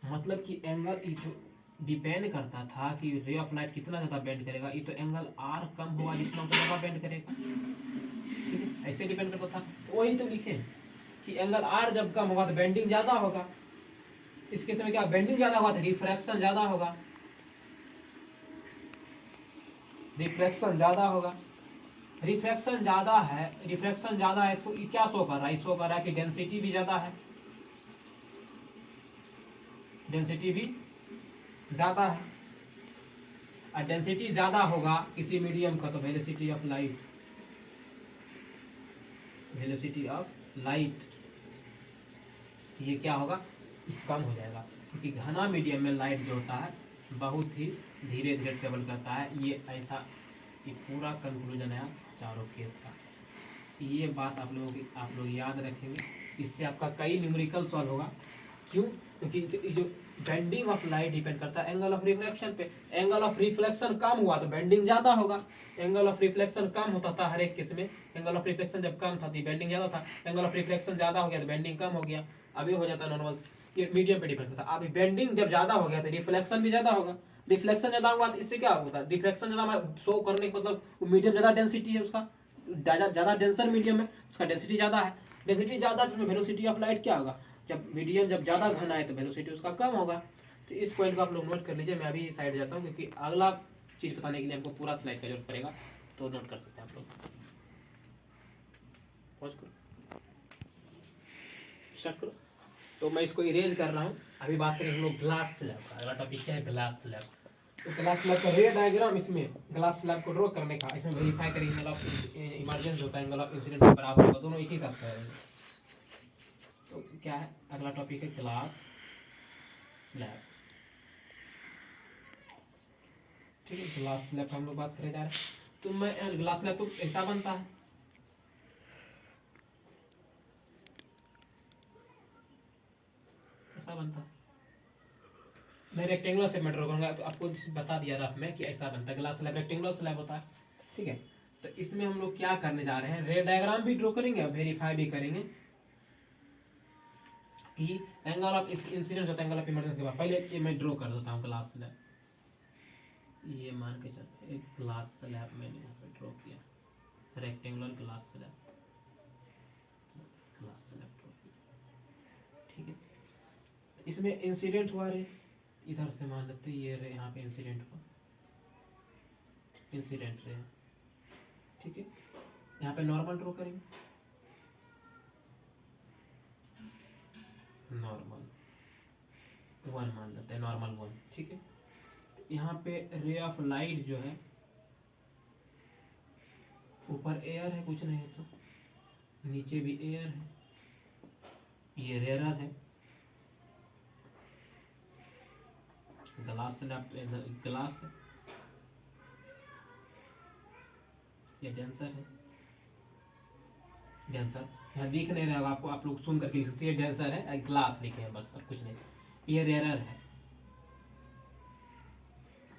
मतलब कि एंगल जो डिपेंड करता था कि रे ऑफ लाइट कितना ज्यादा बेंड करेगा, ये तो एंगल आर कम होगा जितना तो ज्यादा बेंड करेगा, ठीक है, ऐसे डिपेंड करता था। तो वही तो लिखे कि एंगल आर जब कम होगा तो बेंडिंग ज्यादा होगा। इस केस में क्या बेंडिंग ज्यादा होगा तो रिफ्रैक्शन ज्यादा होगा, रिफ्रैक्शन ज्यादा है, रिफ्रैक्शन ज्यादा है। इसको क्या शो कर रहा है, शो कर रहा है कि डेंसिटी भी ज्यादा है, डेंसिटी भी ज्यादा है। और डेंसिटी ज्यादा होगा किसी मीडियम का तो वेलोसिटी ऑफ लाइट ये क्या होगा कम हो जाएगा, क्योंकि घना मीडियम में लाइट जो होता है बहुत ही धीरे धीरे ट्रेवल करता है। ये ऐसा ये पूरा कंक्लूजन है चारों केस का। ये बात आप लोग याद रखेंगे, इससे आपका कई न्यूमेरिकल सॉल्व होगा। क्यों, क्योंकि जो बेंडिंग ऑफ लाइट डिपेंड करता है एंगल ऑफ रिफ्लेक्शन पे। एंगल ऑफ रिफ्लेक्शन कम हुआ तो बेंडिंग ज्यादा होगा, एंगल ऑफ रिफ्लेक्शन कम होता था हर एक केस में। एंगल ऑफ रिफ्लेक्शन जब कम था तो बेंडिंग ज्यादा था, एंगल ऑफ रिफ्लेक्शन ज्यादा हो गया तो बेंडिंग कम हो गया। अभी हो जाता है नॉर्मल, ये मीडियम पे डिपेंड करता है। अभी बेंडिंग जब ज्यादा हो गया तो रिफ्लेक्शन भी ज्यादा होगा, रिफ्लेक्शन ज्यादा हुआ तो इससे क्या होगा डिफ्रैक्शन ज्यादा शो करने का मतलब मीडियम ज्यादा डेंसिटी है उसका, ज़्यादा डेंसर मीडियम है, उसका डेंसिटी ज़्यादा है, डेंसिटी ज़्यादा, तो उसमें वेलोसिटी ऑफ लाइट क्या होगा, जब मीडियम जब ज़्यादा घना है तो वेलोसिटी उसका कम होगा। तो इस पॉइंट को आप लोग नोट कर लीजिए। मैं अभी साइड जाता हूँ क्योंकि अगला चीज़ बताने के लिए हमको पूरा स्लाइड का जरूरत पड़ेगा, तो नोट कर सकते हैं आप लोग। पॉज करो, स्टार्ट करो। तो मैं इसको इरेज कर रहा हूँ। अभी बात करें हम लोग ग्लास स्लैब का। अगला टॉपिक क्या है, ग्लास स्लैब। तो ग्लास स्लैब का रे डायग्राम, इसमें ग्लास स्लैब को ड्रॉ करने का, इसमें वेरीफाई करें एंगल ऑफ इमर्जेंस होता है, एंगल ऑफ इंसिडेंट के बराबर होगा, दोनों एक ही साथ करेंगे। तो क्या है, अगला टॉपिक है ग्लास स्लैब। ठीक है, ग्लास स्लैब का हम लोग बात करें जा रहे हैं। तो मैं ग्लास स्लैब तो ऐसा बनता है, ऐसा बनता है। मैं रेक्टेंगुलर से मैं ड्रॉ करूंगा, तो आपको बता दिया रफ में कि ऐसा बनता है। ग्लास स्लैब रेक्टेंगुलर स्लैब होता है। ठीक है, तो इसमें हम लोग क्या करने जा रहे हैं, रे डायग्राम भी ड्रॉ करेंगे और वेरीफाई भी करेंगे कि एंगल ऑफ इंसिडेंस होता है एंगल ऑफ इमर्जेंस के बाद। पहले ये मैं ड्रॉ कर देता हूँ ग्लास स्लैब। ये मान के चलते एक ग्लास स्लैब मैंने यहाँ पे ड्रॉ किया, rectangular glass slab, glass slab draw किया। ठीक है, इसमें इंसिडेंट हुआ रे, इधर से मान लेते ये रे, यहाँ पे इंसिडेंट हुआ, इंसिडेंट रे। ठीक है, यहाँ पे नॉर्मल ड्रॉ करेंगे, नॉर्मल 1 मान लेते हैं, नॉर्मल 1। ठीक है, यहाँ पे रे ऑफ लाइट जो है, ऊपर एयर है, कुछ नहीं तो नीचे भी एयर है, ये रेयर है। ग्लास स्लैब ग्लास है, ये डेंसर है, डेंसर यहाँ दिख नहीं रहा आपको, आप लोग सुन करके लिख सकते हैं डेंसर है, ग्लास लिखे हैं बस, और कुछ नहीं। ये रेयर है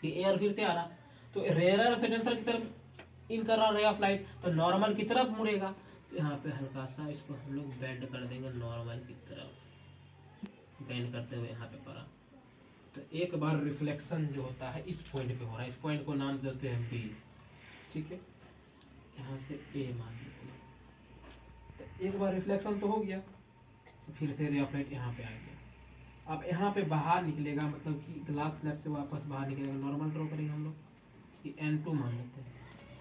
कि एयर फिर से आ रहा, तो रेयर से डेंसर की तरफ इन कर रहा रे ऑफ लाइट, तो नॉर्मल की तरफ मुड़ेगा। तो यहाँ पे हल्का सा इसको हम लोग बेंड कर देंगे, नॉर्मल की तरफ बेंड करते हुए यहाँ पे पड़ा। तो एक बार रिफ्लेक्शन जो होता है इस पॉइंट पे हो रहा है, इस पॉइंट को नाम देते हैं बी। ठीक है, यहाँ से ए मान लेते हैं। तो एक बार रिफ्लेक्शन तो हो गया, तो फिर से रे ऑफ लाइट यहाँ पे आ गया। अब यहाँ पे बाहर निकलेगा, मतलब कि ग्लास स्लैब से वापस बाहर निकलेगा। नॉर्मल ड्रॉ करेंगे हम लोग, ये N2 मान लेते हैं।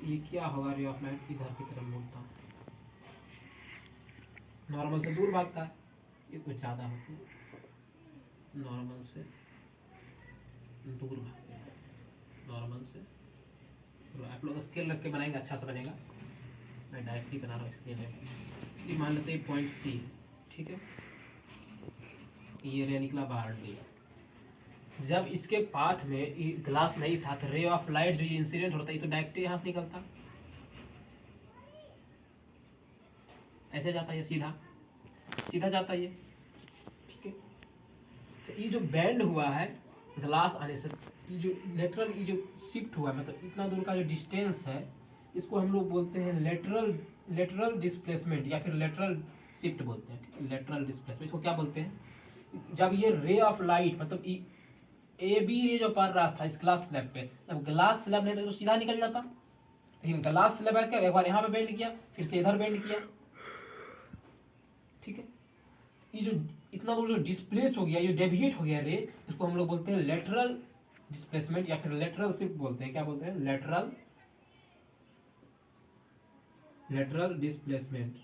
ये क्या होगा, रे ऑफ लाइट इधर की तरफ मुड़ता है, नॉर्मल से दूर भागता है, ये कुछ ज़्यादा होती है, नॉर्मल से दूर भागेगा, नॉर्मल से। आप लोग स्केल रख के बनाएंगे, अच्छा से बनेगा। मैं डायरेक्टली बना रहा हूँ स्केल रख। ये मान लेते हैं पॉइंट सी। ठीक है, ये रे निकला बाहर डी। जब इसके पाथ में ग्लास नहीं था, तो रे ऑफ लाइट जो इंसिडेंट होता है, ये तो डायरेक्ट यहाँ से निकलता, ऐसे जाता है, सीधा सीधा जाता है ये। ठीक है, तो ये जो बेंड हुआ है ग्लास आने से, ये जो लेटरल, ये जो शिफ्ट हुआ है, मतलब इतना दूर का जो डिस्टेंस है, इसको हम लोग बोलते हैं लेटरल डिस्प्लेसमेंट, या फिर लेटरल शिफ्ट बोलते हैं। लेटरल डिस्प्लेसमेंट इसको क्या बोलते हैं, जब ये रे ऑफ लाइट, मतलब ए बी रे जो पड़ रहा था इस ग्लास स्लैब पे, जब ग्लास स्लैब नहीं था तो सीधा निकल जाता, लेकिन ग्लास स्लैब है क्या, एक बार यहाँ पे बेंड किया, फिर से इधर बेंड किया। ठीक है, ये जो इतना दूर जो डिस्प्लेस हो गया, ये डेविएट हो गया रे, इसको हम लोग बोलते हैं लेटरल डिस्प्लेसमेंट, या फिर लेटरल शिफ्ट बोलते हैं। क्या बोलते हैं, लेटरल डिस्प्लेसमेंट।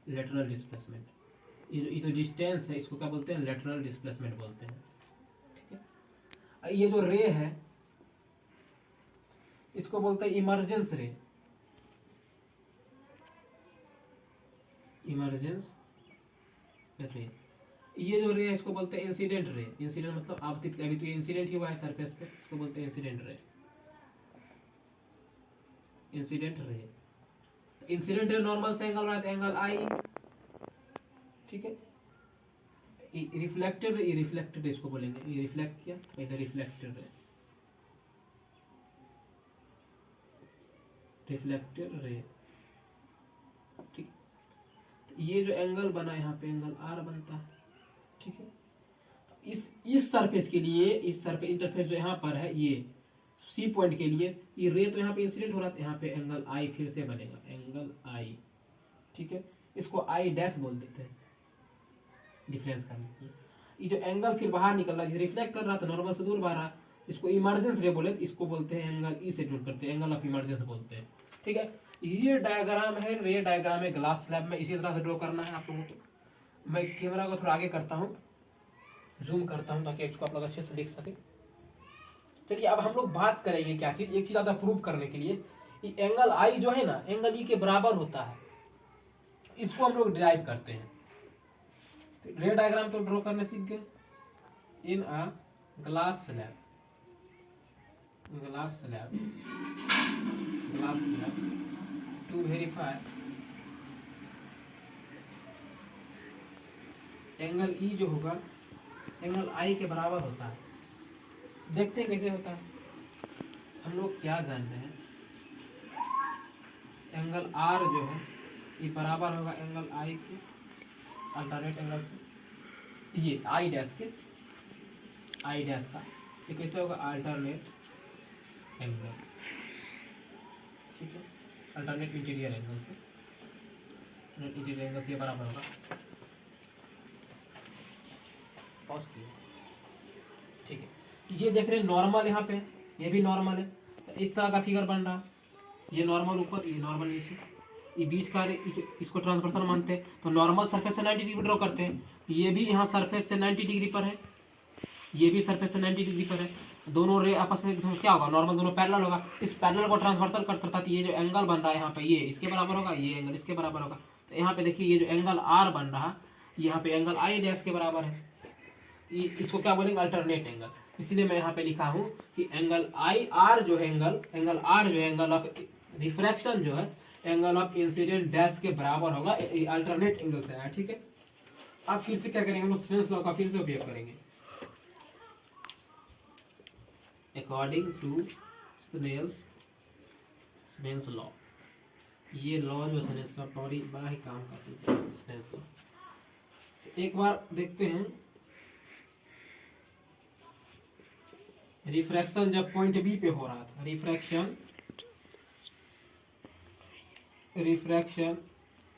लेटरल डिस्प्लेसमेंट, ये जो डिस्टेंस है इसको क्या बोलते हैं, लेटरल डिस्प्लेसमेंट बोलते हैं। ठीक है, ये जो रे है इसको बोलते हैं इमर्जेंस रे, इमर्जेंस रे। ये जो रे है इसको बोलते हैं इंसिडेंट रे। इंसिडेंट मतलब आपतित, अभी तो इंसिडेंट ही हुआ है सरफेस पे, इसको बोलते हैं incident ray, incident ray. Incident ray normal से एंगल रहा, एंगल आई। ठीक है, रिफ्लेक्टेड, रिफ्लेक्टेड इसको बोलेंगे, ये रिफ्लेक्ट किया, इधर रिफ्लेक्टेड रे, रिफ्लेक्टेड रे। ठीक, ये जो एंगल बना यहाँ पे एंगल आर बनता है। ठीक है, इस सरफेस के लिए, इस सरफेस इंटरफेस जो यहाँ पर है, ये सी पॉइंट के लिए ये रे तो यहाँ पे इंसिडेंट हो रहा था, यहाँ पे एंगल आई फिर से बनेगा, एंगल आई, ठीक है, इसको आई डैश बोल देते हैं डिफरेंस करने के लिए। ये जो एंगल फिर बाहर निकल रहा है, रिफ्लेक्ट कर रहा था, नॉर्मल से दूर बाहर रहा, इसको इमर्जेंस रे बोले, इसको बोलते हैं एंगल ई से डिनोट करते हैं, एंगल ऑफ इमर्जेंस बोलते हैं, ठीक है। ये डायग्राम है, रे डायग्राम है ग्लास स्लैब में, इसी तरह से ड्रॉ करना है आप लोगों को। मैं कैमरा को थोड़ा आगे करता हूँ, जूम करता हूँ ताकि इसको आप लोग अच्छे से देख सके। चलिए अब हम लोग बात करेंगे क्या चीज, एक चीज आता प्रूव करने के लिए, ये एंगल आई जो है ना एंगल ई के बराबर होता है, इसको हम लोग डिराइव करते हैं। तो रे डायग्राम तो ड्रॉ करने सीख गए। In a glass slab, glass slab, glass slab to verify angle E जो होगा एंगल आई के बराबर होता है। देखते हैं कैसे होता है। हम लोग क्या जानते हैं, एंगल आर जो है ये बराबर होगा एंगल आई के अल्टरनेट एंगल से, ये आई डैश के, आई डैश का ये कैसे होगा अल्टरनेट एंगल, ठीक है, अल्टरनेट इंटीरियर एंगल से, इंटीरियर एंगल से ये बराबर होगा, पॉज किया, ठीक है। ये देख रहे हैं नॉर्मल, यहाँ पे ये भी नॉर्मल है, तो इस तरह का फिगर बन रहा, ये नॉर्मल ऊपर, ये नॉर्मल नीचे, ये बीच का इसको ट्रांसवर्सल मानते हैं, तो नॉर्मल सरफेस से 90 डिग्री ड्रॉ करते हैं, ये भी यहाँ सरफेस से 90 डिग्री पर है, ये भी सरफेस से 90 डिग्री पर है, दोनों रे आपस में क्या होगा, नॉर्मल दोनों पैरेलल होगा, इस पैरेलल को ट्रांसवर्सल कट करता है, ये जो एंगल बन रहा है यहाँ पे ये इसके बराबर होगा, ये एंगल इसके बराबर होगा। तो यहाँ पे देखिए ये जो एंगल आर बन रहा यहाँ पे एंगल आई डैश के बराबर है, इसको क्या बोलेंगे अल्टरनेट एंगल, इसलिए मैं यहाँ पे लिखा हूँ कि एंगल आई आर जो है एंगल आर जो है एंगल ऑफ रिफ्रैक्शन जो है एंगल ऑफ इंसिडेंट डैश के बराबर होगा, अल्टरनेट एंगल से आया, ठीक है। अब फिर से क्या करेंगे, हम लोग स्नेल्स लॉ का फिर से उपयोग करेंगे। अकॉर्डिंग टू स्नेल्स लॉ, ये लॉ जो स्नेल्स लॉ बड़ा ही काम करती है स्नेल्स लॉ। एक बार देखते हैं, रिफ्रैक्शन जब पॉइंट बी पे हो रहा था, रिफ्रैक्शन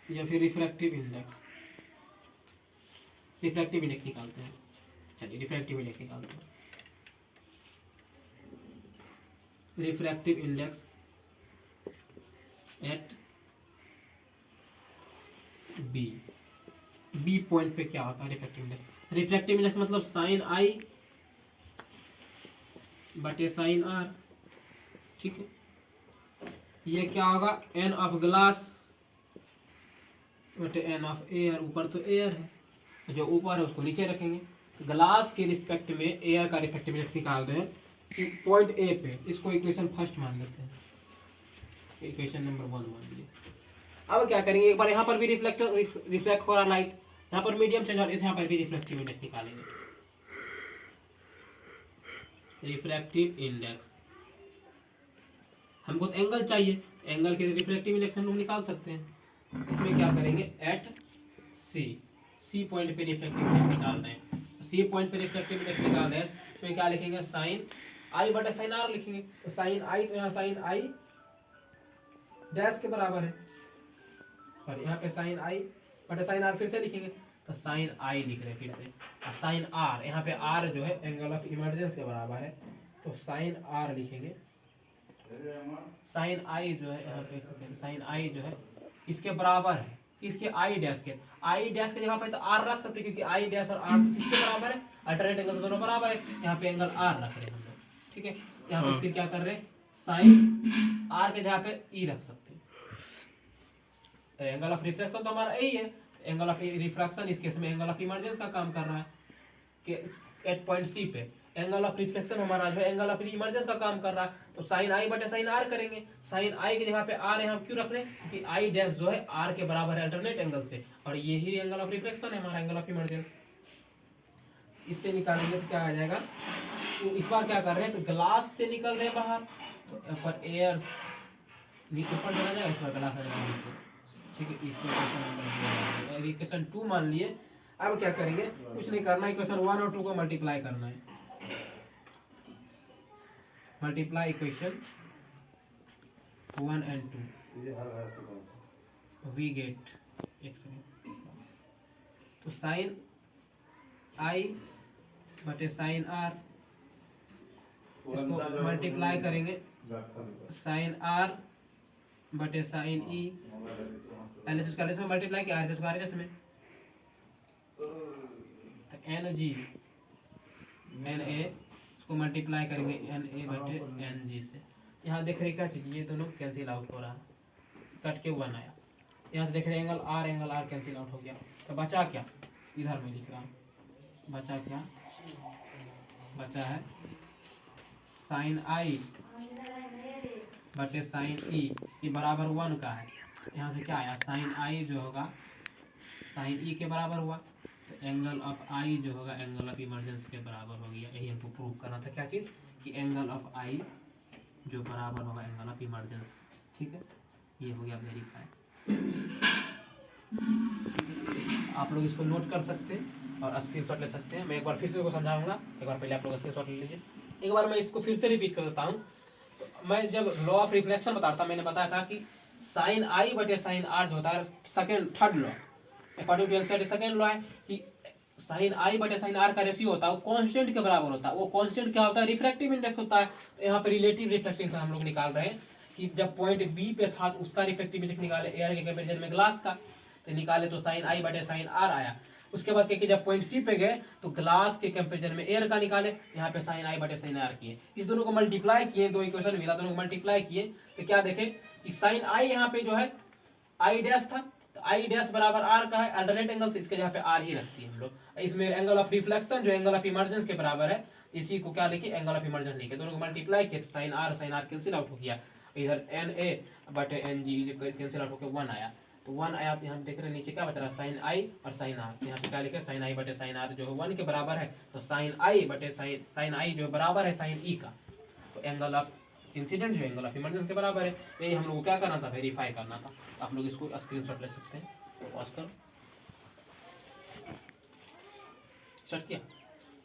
या फिर रिफ्रैक्टिव इंडेक्स निकालते हैं। चलिए रिफ्रैक्टिव इंडेक्स निकालते हैं। Refractive index at B point पे क्या होता है रिफ्रैक्टिव इंडेक्स मतलब साइन आई बटे साइन आर, ठीक है। ये क्या होगा, एन ऑफ ग्लास बटे एन ऑफ एयर, ऊपर तो एयर है, जो ऊपर है उसको नीचे रखेंगे, ग्लास के रिस्पेक्ट में एयर का रिफ्रैक्टिव इंडेक्स निकाल रहे हैं पॉइंट ए पे, इसको इक्वेशन फर्स्ट मान लेते हैं, इक्वेशन नंबर 1 मान लीजिए। अब क्या करेंगे, एक बार यहाँ पर भी रिफ्लेक्ट हो रहा लाइट, यहाँ पर मीडियम चेंज और यहाँ पर भी रिफ्लेक्टिव इंडेक्स निकालेंगे। रिफ्रैक्टिव इंडेक्स हमको एंगल चाहिए, एंगल के रिफ्रैक्टिव इंडेक्स हम लोग निकाल सकते हैं। इसमें क्या करेंगे, एट सी पॉइंट पे रिफ्रैक्टिव इंडेक्स निकाल रहे हैं, सी पॉइंट पे रिफ्रैक्टिव इंडेक्स निकाल रहे हैं, इसमें क्या लिखेंगे, साइन आई बटे साइन आर लिखेंगे। तो साइन आई, तो यहाँ साइन आई डैश के बराबर है, और यहाँ पे साइन आई बटे साइन आर फिर से लिखेंगे, तो साइन आई लिख रहे हैं फिर से, साइन आर, यहाँ पे आर जो है एंगल ऑफ इमर्जेंस के बराबर है, तो साइन आर लिखेंगे। साइन आई जो है यहाँ पे साइन आई जो है इसके बराबर है, इसके आई डैश के, आई डैश के जगह पे तो आर रख सकते हैं क्योंकि आई डैश और आर इसके बराबर है, अल्टरनेट एंगल दोनों बराबर है, यहाँ पे एंगल आर रख रहे हैं हम लोग, ठीक है। यहाँ पे फिर क्या कर रहे हैं, साइन आर के जगह पे ई रख सकते हैं। एंगल ऑफ रिफ्रैक्शन तो हमारा यही है, एंगल ऑफ रिफ्रैक्शन इस केस में एंगल ऑफ इमर्जेंस का काम कर रहा है कि एट पॉइंट सी पे, एंगल ऑफ रिफ्लेक्शन हमारा जो है एंगल ऑफ इमर्जेंस का काम कर रहा है, तो साइन आई बटे साइन आर करेंगे। साइन आई की जगह पे आर यहाँ क्यों रख रहे हैं कि आई डैश जो है आर के बराबर है अल्टरनेट एंगल से, और यही एंगल ऑफ रिफ्लेक्शन है हमारा एंगल ऑफ इमर्जेंस। इससे निकालेंगे तो क्या आ जाएगा, तो इस बार क्या कर रहे हैं, तो ग्लास से निकल रहे हैं बाहर, तो पर एयर नीचे ऊपर चला जाएगा, इस बार ग्लास आ जाएगा नीचे, ठीक है। इसको इक्वेशन 2 मान लिए। अब क्या करेंगे, कुछ नहीं करना, इक्वेशन 1 और 2 को मल्टीप्लाई करना है। Multiply equation 1 and 2, we get एक सेकेंड, तो साइन आई बटे साइन आर, इसको मल्टीप्लाई करेंगे साइन आर बटे साइन ई, एलएचएस का में मल्टीप्लाई किया आरएचएस का आरएचएस में, तो एन जी एन ए इसको मल्टीप्लाई करेंगे एन ए बटे एन जी से। यहाँ देख रहे क्या चीज, ये दोनों कैंसिल आउट हो रहा है, कट के 1 आया। यहाँ से देख रहे एंगल आर कैंसिल आउट हो गया, तो बचा क्या, इधर में लिख रहा हूँ, बचा क्या, बचा है साइन आई बटे साइन ई, ये बराबर 1 का है। यहाँ से क्या आया, साइन आई जो होगा साइन ई के बराबर हुआ, तो एंगल ऑफ आई जो होगा एंगल ऑफ इमरजेंस के बराबर हो गया। यही हमको प्रूव करना था, क्या चीज़, कि एंगल ऑफ आई जो बराबर होगा एंगल ऑफ इमरजेंस। ठीक है, ये हो गया वेरीफाई। आप लोग इसको नोट कर सकते हैं और स्क्रीनशॉट ले सकते हैं। मैं एक बार फिर से इसको समझाऊंगा, एक बार पहले आप लोग स्क्रीनशॉट ले लीजिए। एक बार मैं इसको फिर से रिपीट कर देता हूँ। तो मैं जब लॉ ऑफ रिफ्लेक्शन बता रहा था, मैंने बताया था कि साइन आई बटे साइन आर जो होता है third law, according to NCERT second law है कि साइन आई बटे साइन आर का रेशियो होता है वो कांस्टेंट के बराबर होता है। वो कांस्टेंट क्या होता है, रिफ्रैक्टिव इंडेक्स होता है। तो यहाँ पे रिलेटिव रिफ्लेक्टिंग से हम लोग निकाल रहे हैं कि जब पॉइंट बी पे था तो उसका रिफ्लेक्टिव इंडेक्स निकाले एयर के कंपेरिजन में ग्लास का, तो निकाले तो साइन आई बटे साइन आर आया। उसके बाद कि जब पॉइंट सी पे गए तो ग्लास के कंपेरिजन में एयर का निकाले, यहाँ पे साइन आई बटे साइन आर किए, इस दोनों को मल्टीप्लाई किए, दो इक्वेशन मिला, दोनों को मल्टीप्लाई किए तो क्या देखे कि साइन आई यहाँ पे जो है आई डैश था, तो आई डैश बराबर आर का है, अल्टरनेट एंगल से इसके जहाँ पे आर ही रखती है हम लोग। इसमें एंगल ऑफ रिफ्लेक्शन जो एंगल ऑफ इमरजेंस के बराबर है, इसी को क्या लिखे, एंगल ऑफ इमरजेंस लिखे, दोनों को मल्टीप्लाई किए, साइन आर कैंसिल आउट हो गया, इधर एन ए बटे एन जी कैंसिल आउट होकर 1 आया। तो 1 आया, तो यहाँ देख रहे हैं नीचे क्या बच रहा है, साइन आई और साइन आर। यहाँ पे क्या लिखे, साइन आई बटे साइन आर जो है 1 के बराबर है, तो साइन आई बटे साइन आई जो बराबर है साइन ई का, तो एंगल ऑफ इंसिडेंट जो एंगल ऑफ इमरजेंस के बराबर है। यही हम लोग को क्या करना था, वेरीफाई करना था। आप लोग इसको स्क्रीनशॉट ले सकते हैं, पॉज कर शट किया।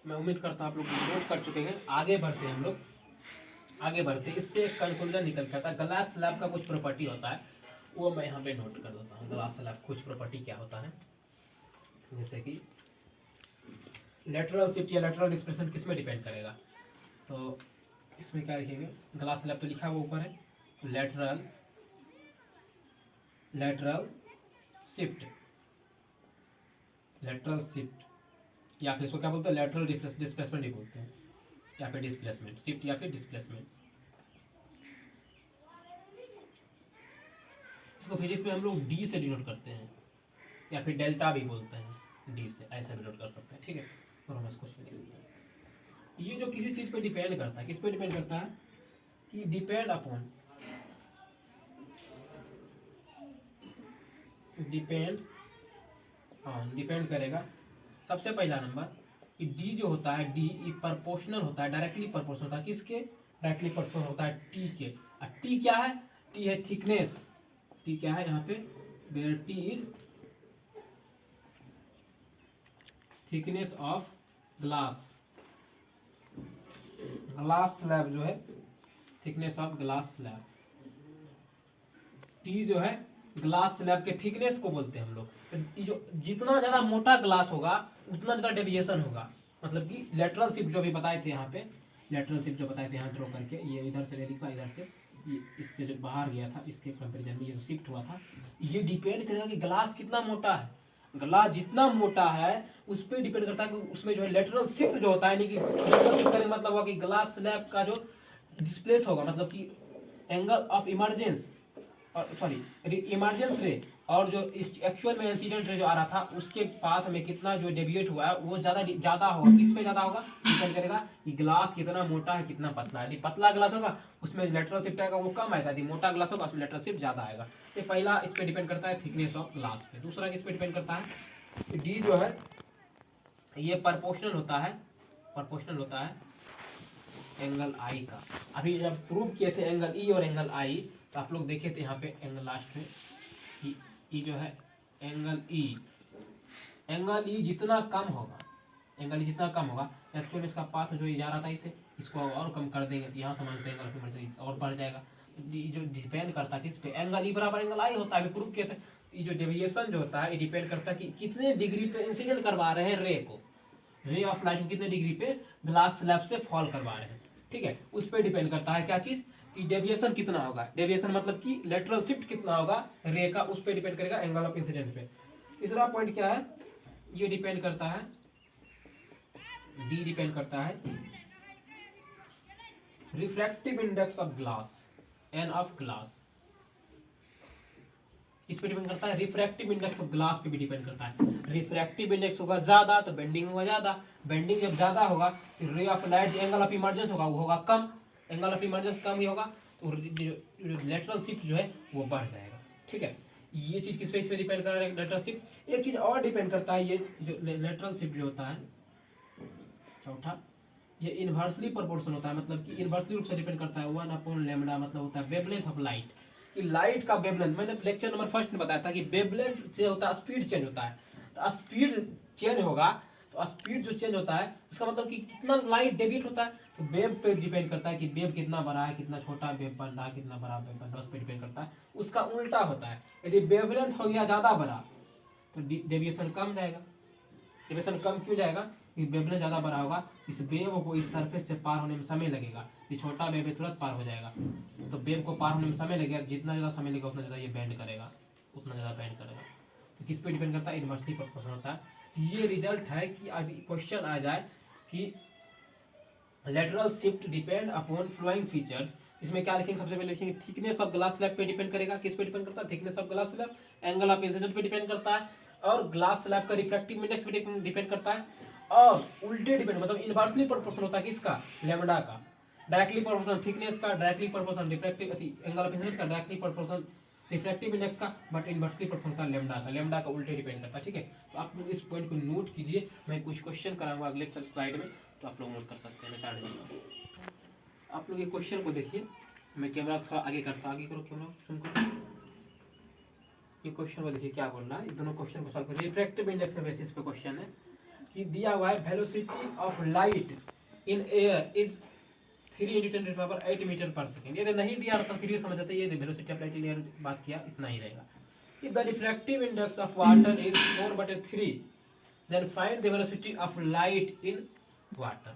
मैं उम्मीद करता हूँ आप लोग नोट कर चुके हैं। आगे बढ़ते हैं हम लोग, आगे बढ़ते इससे एक कंक्लूजन निकल के आता है। ग्लास स्लैब का कुछ प्रॉपर्टी होता है, वो मैं यहाँ पे नोट कर देता हूँ। ग्लास स्लैब कुछ प्रॉपर्टी क्या होता है, जैसे कि लेटरल शिफ्ट या लेटरल डिस्प्लेसमेंट किस में डिपेंड करेगा, तो इसमें क्या लिखेंगे, ग्लास स्लैब तो लिखा हुआ ऊपर है, लेटरल शिफ्ट, लेटरल शिफ्ट या फिर इसको क्या बोलते हैं, लेटरल डिस्प्लेसमेंट ही बोलते हैं, या फिर डिस्प्लेसमेंट, शिफ्ट या फिर डिस्प्लेसमेंट। इसको फिजिक्स में हम लोग डी से डिनोट करते हैं, या फिर डेल्टा भी बोलते हैं, डी से ऐसा डिनोट कर सकते हैं। ठीक है, और हम इसको ये जो किसी चीज पे डिपेंड करता है, किस पे डिपेंड करता है, कि डिपेंड अपॉन, डिपेंड करेगा। सबसे पहला नंबर कि डी जो होता है, डी प्रोपोर्शनल होता है, डायरेक्टली प्रोपोर्शनल होता है किसके, डायरेक्टली प्रोपोर्शनल होता है टी के। और टी क्या है, टी है थिकनेस, टी क्या है यहाँ पे, where t is thickness of glass slab जो है, thickness of glass slab. T जो है ग्लास स्लैब के थिकनेस को बोलते हैं हम लोग। तो जो जितना ज्यादा मोटा ग्लास होगा उतना ज्यादा डेविएशन होगा, मतलब कि लेटरल शिफ्ट जो भी बताए थे यहाँ पे, लेटरल शिफ्ट जो बताए थे यहाँ ड्रॉ करके, ये इधर से लिखा, इधर से ये इससे जो बाहर गया था इसके कंपेरिजन में ये जो शिफ्ट हुआ था, ये डिपेंड करेगा कि ग्लास कितना मोटा है। ग्लास जितना मोटा है उस पर डिपेंड करता है कि उसमें जो है लेटरल शिफ्ट जो होता है, यानी कि लेटरल शिफ्ट करने का मतलब हुआ कि ग्लास स्लैब का जो डिस्प्लेस होगा, मतलब कि एंगल ऑफ इमरजेंस इमरजेंस रे और जो एक्चुअल में इंसिडेंट रे जो आ रहा था उसके पाथ में कितना जो डेविएट हुआ है वो ज्यादा होगा। किस पे ज्यादा होगा, डिपेंड करेगा कि ग्लास कितना मोटा है कितना पतला है। यदि पतला ग्लास होगा उसमें लेटरल शिफ्ट आएगा वो कम आएगा, यदि मोटा ग्लास होगा उसमें लेटरल शिफ्ट ज्यादा आएगा। तो पहला इस पे डिपेंड करता है थिकनेस ऑफ ग्लास पे। दूसरा किस पे डिपेंड करता है, डी जो है ये प्रोपोर्शनल होता है एंगल आई का। अभी जब प्रूव किए थे एंगल ई और एंगल आई, तो आप लोग देखे थे यहाँ पे एंगल लास्ट में ई जो है एंगल ई जितना कम होगा एंगल जितना कम होगा, एक्चुअली इसका पाथ जो जा रहा था इसे, इसको और कम कर देंगे तो यहाँ समझते एंगल ऑफ इमर्जेंसी और बढ़ जाएगा। जो डिपेंड करता है किस पे, एंगल ई बराबर एंगल आई होता है, अभी प्रूफ किया था। ये जो डेविएशन जो होता है ये डिपेंड करता है कि कितने डिग्री पे इंसिडेंट करवा रहे हैं रे को, रे ऑफ लाइट को कितने डिग्री पे ग्लास स्लैब से फॉल करवा रहे हैं, ठीक है। उस पर डिपेंड करता है क्या चीज, कि डेविएशन कितना होगा, डेविएशन मतलब कि लेटरल शिफ्ट कितना होगा रे का, उस पर डिपेंड करेगा एंगल ऑफ इंसिडेंट पे। तीसरा पॉइंट क्या है, ये डिपेंड करता है, डी डिपेंड करता है refractive index of glass, n of glass, इस पे डिपेंड करता है। रिफ्रैक्टिव इंडेक्स ऑफ ग्लास पे भी डिपेंड करता है। रिफ्रैक्टिव इंडेक्स होगा ज्यादा तो बेंडिंग होगा ज्यादा, बेंडिंग जब ज्यादा होगा तो ray of light angle of emergence होगा वो होगा कम, एंगल ऑफ इमर्जेंस कम ही होगा तो लेटरल शिफ्ट जो है वो बढ़ जाएगा, ठीक है। ये चीज किस पे डिपेंड कर रहा है, लेटरल शिफ्ट। एक चीज और डिपेंड करता है, ये जो लेटरल शिफ्ट जो होता है चौथा, ये इनवर्सली प्रोपोर्शनल होता है, मतलब कि इनवर्सली रूप से डिपेंड करता है 1/λ, मतलब होता है वेवलेंथ ऑफ लाइट, कि लाइट का वेवलेंथ, मैंने लेक्चर नंबर फर्स्ट में बताया था कि वेवलेंथ से होता है स्पीड चेंज होता है, तो स्पीड चेंज होगा तो स्पीड जो चेंज होता है उसका मतलब कि कितना लाइट डेविएट होता है, तो वेव पे डिपेंड करता है कि वेव कितना बड़ा है, कितना छोटा वेव बन रहा है, कितना बड़ा वेव बन रहा है, उस पर डिपेंड करता है। उसका उल्टा होता है, यदि वेवलेंथ हो गया ज्यादा बड़ा तो डेविएशन कम जाएगा। डेविएशन कम क्यों जाएगा, वेवलेंथ ज्यादा बड़ा होगा, इस वेव को इस सरफेस से पार होने में समय लगेगा, ये छोटा वेव है तुरंत पार हो जाएगा, तो वेव को पार होने में समय लगेगा, जितना ज्यादा समय लगेगा उतना ज्यादा ये बैंड करेगा, उतना ज्यादा बैंड करेगा। तो किस पे डिपेंड करता है, इनवर्सली प्रोपोर्शनल होता है। ये रिजल्ट है कि अभी क्वेश्चन आ जाए कि lateral shift depend upon following features, इसमें क्या लिखेंगे, सबसे पहले लिखेंगे थिकनेस ऑफ ग्लास स्लैब पे डिपेंड करेगा, किस पे डिपेंड करता है, thickness of glass slab, angle of incidence पे डिपेंड करता है, और ग्लास स्लैब का रिफ्रैक्टिव इंडेक्स पे डिपेंड करता है, और उल्टे डिपेंड मतलब इनवर्सली प्रोपोर्शनल होता है किसका, लैम्डा का, डायरेक्टली प्रोपोर्शनल थिकनेस का, directly proportional refractive angle of incidence का, डायरेक्टली प्रोपोर्शनल रिफ्रैक्टिव इंडेक्स का, बट इनवर्सली प्रोपोर्शनल होता है लैम्डा का उल्टे डिपेंड करता है, ठीक है। तो आप लोग इस पॉइंट को नोट कीजिए, मैं कुछ क्वेश्चन कराऊंगा अगले स्लाइड में, तो आप लोग नोट कर सकते हैं। मैं आप लोग ये क्वेश्चन को देखिए, मैं कैमरा थोड़ा आगे करता, आगे करो कैमरा, सुन करो, ये क्वेश्चन को देखिए क्या बोल रहा है, दोनों क्वेश्चन को सॉल्व करिए। रिफ्रैक्टिव इंडेक्स के बेसिस पे क्वेश्चन है कि दिया हुआ है velocity of light in air is 3 × 10⁸ metre per second. यदि नहीं दिया तो फिर ये समझ जाते ये velocity of light in air बात किया, इतना ही रहेगा। If the refractive index of water is 4/3, then find the velocity of light in water।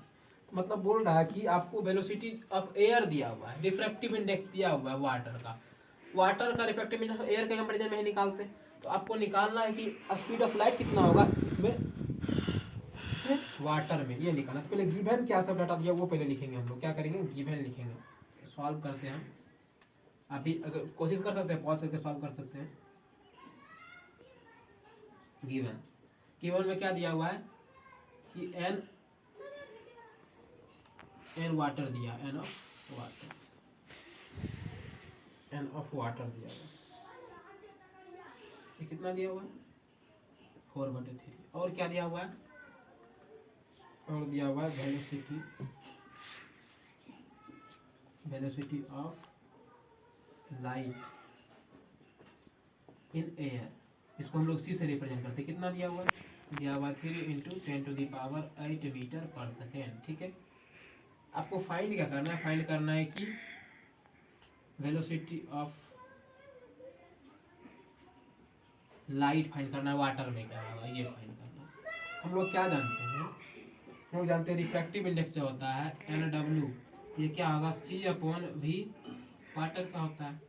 मतलब बोल रहा है कि आपको वेलोसिटी ऑफ एयर दिया हुआ है, रिफ्रैक्टिव इंडेक्स दिया हुआ है वाटर का, वाटर का रिफ्रैक्टिव इंडेक्स एयर के कंपैरिजन में ही निकालते हैं, तो आपको निकालना है कि स्पीड ऑफ लाइट कितना होगा इसमें वाटर में, ये निकालना। तो पहले गिवन क्या सब डाटा दिया वो पहले लिखेंगे हम लोग, क्या करेंगे गिवन लिखेंगे, सॉल्व करते हैं। अभी अगर कोशिश कर सकते हैं पॉज करके सॉल्व कर सकते हैं। गिवन में क्या दिया हुआ है कि एन वाटर दिया, एन ऑफ वाटर दिया हुआ, ये कितना दिया हुआ है 4/3, और क्या दिया हुआ है, और दिया हुआ है velocity of light in air, इसको हम लोग सी से रिप्रेजेंट करते हैं, कितना दिया हुआ है, दिया हुआ 3 × 10⁸ मीटर पर सेकेंड, ठीक है। आपको फाइंड क्या करना है, फाइंड करना है कि वेलोसिटी ऑफ लाइट फाइंड करना है, वाटर में क्या होगा ये फाइंड करना है। हम लोग क्या जानते हैं, हम लोग जानते हैं रिफ्रैक्टिव इंडेक्स जो होता है NW, ये क्या होगा C/V वाटर का होता है,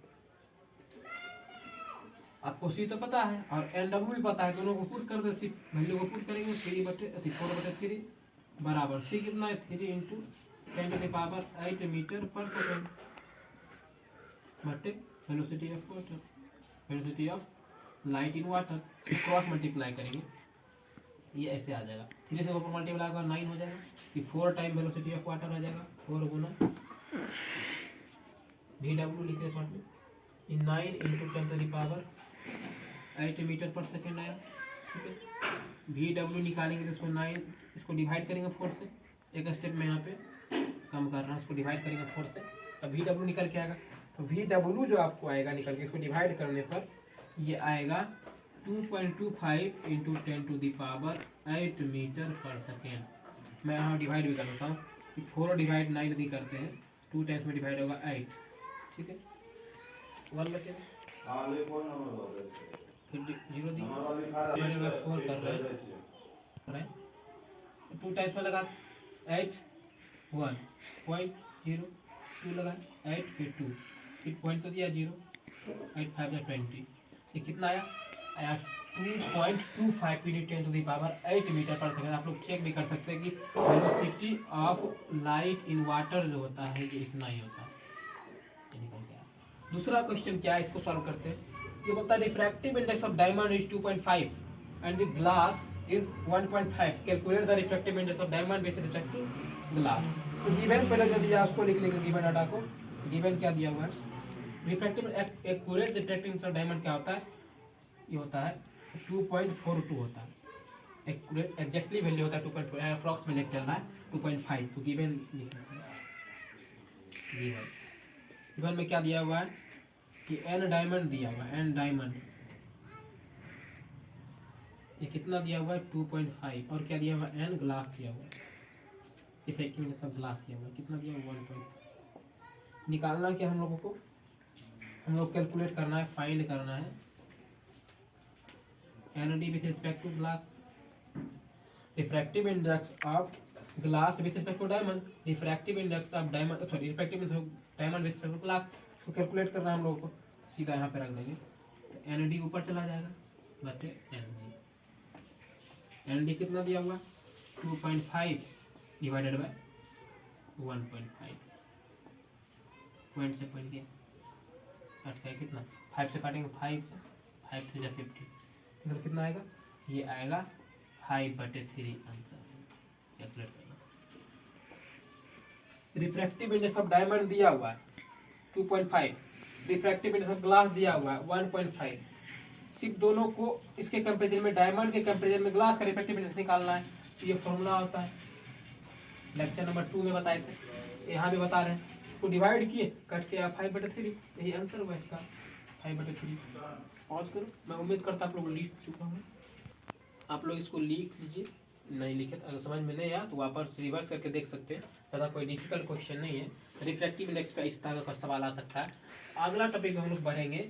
आपको सी तो पता है और NW भी पता है, दोनों को पुट कर दे, सी वैल्यू को पुट करेंगे 4/3 बराबर सी कितना है 3 × 10⁸ मीटर पर सेकेंड बटे velocity of light in water, cross multiply करेंगे ये ऐसे आ जाएगा, 3 से ऊपर मल्टीप्लाई होगा 9 हो जाएगा, ये 4 टाइम वेलोसिटी ऑफ वाटर आ जाएगा, 4 गुना VW लिख रहे शॉर्ट में, 9 × 10⁸ मीटर पर सेकेंड आया, ठीक है। VW निकालेंगे तो इसको 9, इसको डिवाइड करेंगे 4 से, एक स्टेप में यहाँ पे कम कर रहा हूँ, इसको डिवाइड करेंगे 4 से, तो VW निकल के आएगा, तो VW जो आपको आएगा निकल के, इसको डिवाइड करने पर ये आएगा 2.25 इंटू 10⁸ मीटर/सेकेंड। मैं यहाँ डिवाइड भी कर देता हूँ कि 4 डिवाइड 9 यदि करते हैं 2 टाइम्स में डिवाइड होगा 8, ठीक है, 1 बचेगा, फिर 0 दी, 4 कर रहे हैं, 2 टाइम्स में लगा 8 1.02 लगा 8 फिर 2 फिर पॉइंट तो दिया 0, 8 5 20, ये कितना आया 2.25 × 10⁸ मीटर/सेकेंड। आप लोग चेक भी कर सकते हैं कि velocity of light in water जो होता है ये इतना ही होता है। दूसरा क्वेश्चन क्या है, इसको सॉल्व करते हैं। ये बोलता है refractive index of diamond is 2.5 and the glass is 1.5, calculate the refractive index of diamond with respect to glass. तो गिवन पहले जो दिया उसको लिख लेंगे, गिवन डाटा को। गिवन क्या दिया हुआ है, refractive accurate refractive index of diamond क्या होता है, ये होता है 2.42 होता है, एक्यूरेट एग्जैक्टली वैल्यू होता है 2.4, अप्रॉक्स में लेके चल रहा है 2.5, तो गिवन लिख लेते हैं। गिवन में क्या दिया हुआ है कि एन डायमंड दिया हुआ है, एन डायमंड ये कितना दिया हुआ है 2.5, और क्या दिया हुआ है एन ग्लास दिया हुआ है, इफेक्टिव इंडेक्स ऑफ ग्लास दिया हुआ है, कितना दिया हुआ 1. निकालना क्या हम लोगों को, हम लोग कैलकुलेट करना है, फाइंड करना है n d with respect to glass, refractive index of glass with respect to diamond, refractive index of diamond, sorry refractive index of diamond with respect to glass, तो कैलकुलेट करना है हम लोगों को। सीधा यहाँ पे रख देंगे, तो एनडी ऊपर चला जाएगा बटे एनडी। एनडी कितना दिया हुआ 2.5 डिवाइडेड बाय 1.5, पॉइंट से पॉइंट गया कट गया, कितना 5 से काटेंगे 5 से 5 से 50, तो कितना आएगा, ये आएगा 5/3 आंसर। कैलकुलेट करना। रिफ्रैक्टिव इंडेक्स ऑफ डायमंड दिया हुआ है 2.5, रिफ्रैक्टिव इंडेक्स ऑफ ग्लास दिया हुआ है 1.5, सिर्फ दोनों को इसके कंपेरिजन में, डायमंड के कंपेरिजन में ग्लास का रिफ्रैक्टिव इंडेक्स निकालना है, तो ये फॉर्मूला होता है, लेक्चर नंबर 2 में बताए थे, यहाँ भी बता रहे हैं, को डिवाइड किए कट के 5/3, यही आंसर हुआ इसका 5/3। पॉज करो, मैं उम्मीद करता आप लोग लिख चुका हूँ, आप लोग इसको लिख लीजिए, नहीं लिखे अगर समझ में नहीं आया तो वापस रिवर्स करके देख सकते हैं, ज़्यादा कोई डिफिकल्ट क्वेश्चन नहीं है। रिफ्रैक्टिव इंडेक्स का इस तरह का सवाल आ सकता है। अगला टॉपिक में हम लोग बढ़ेंगे,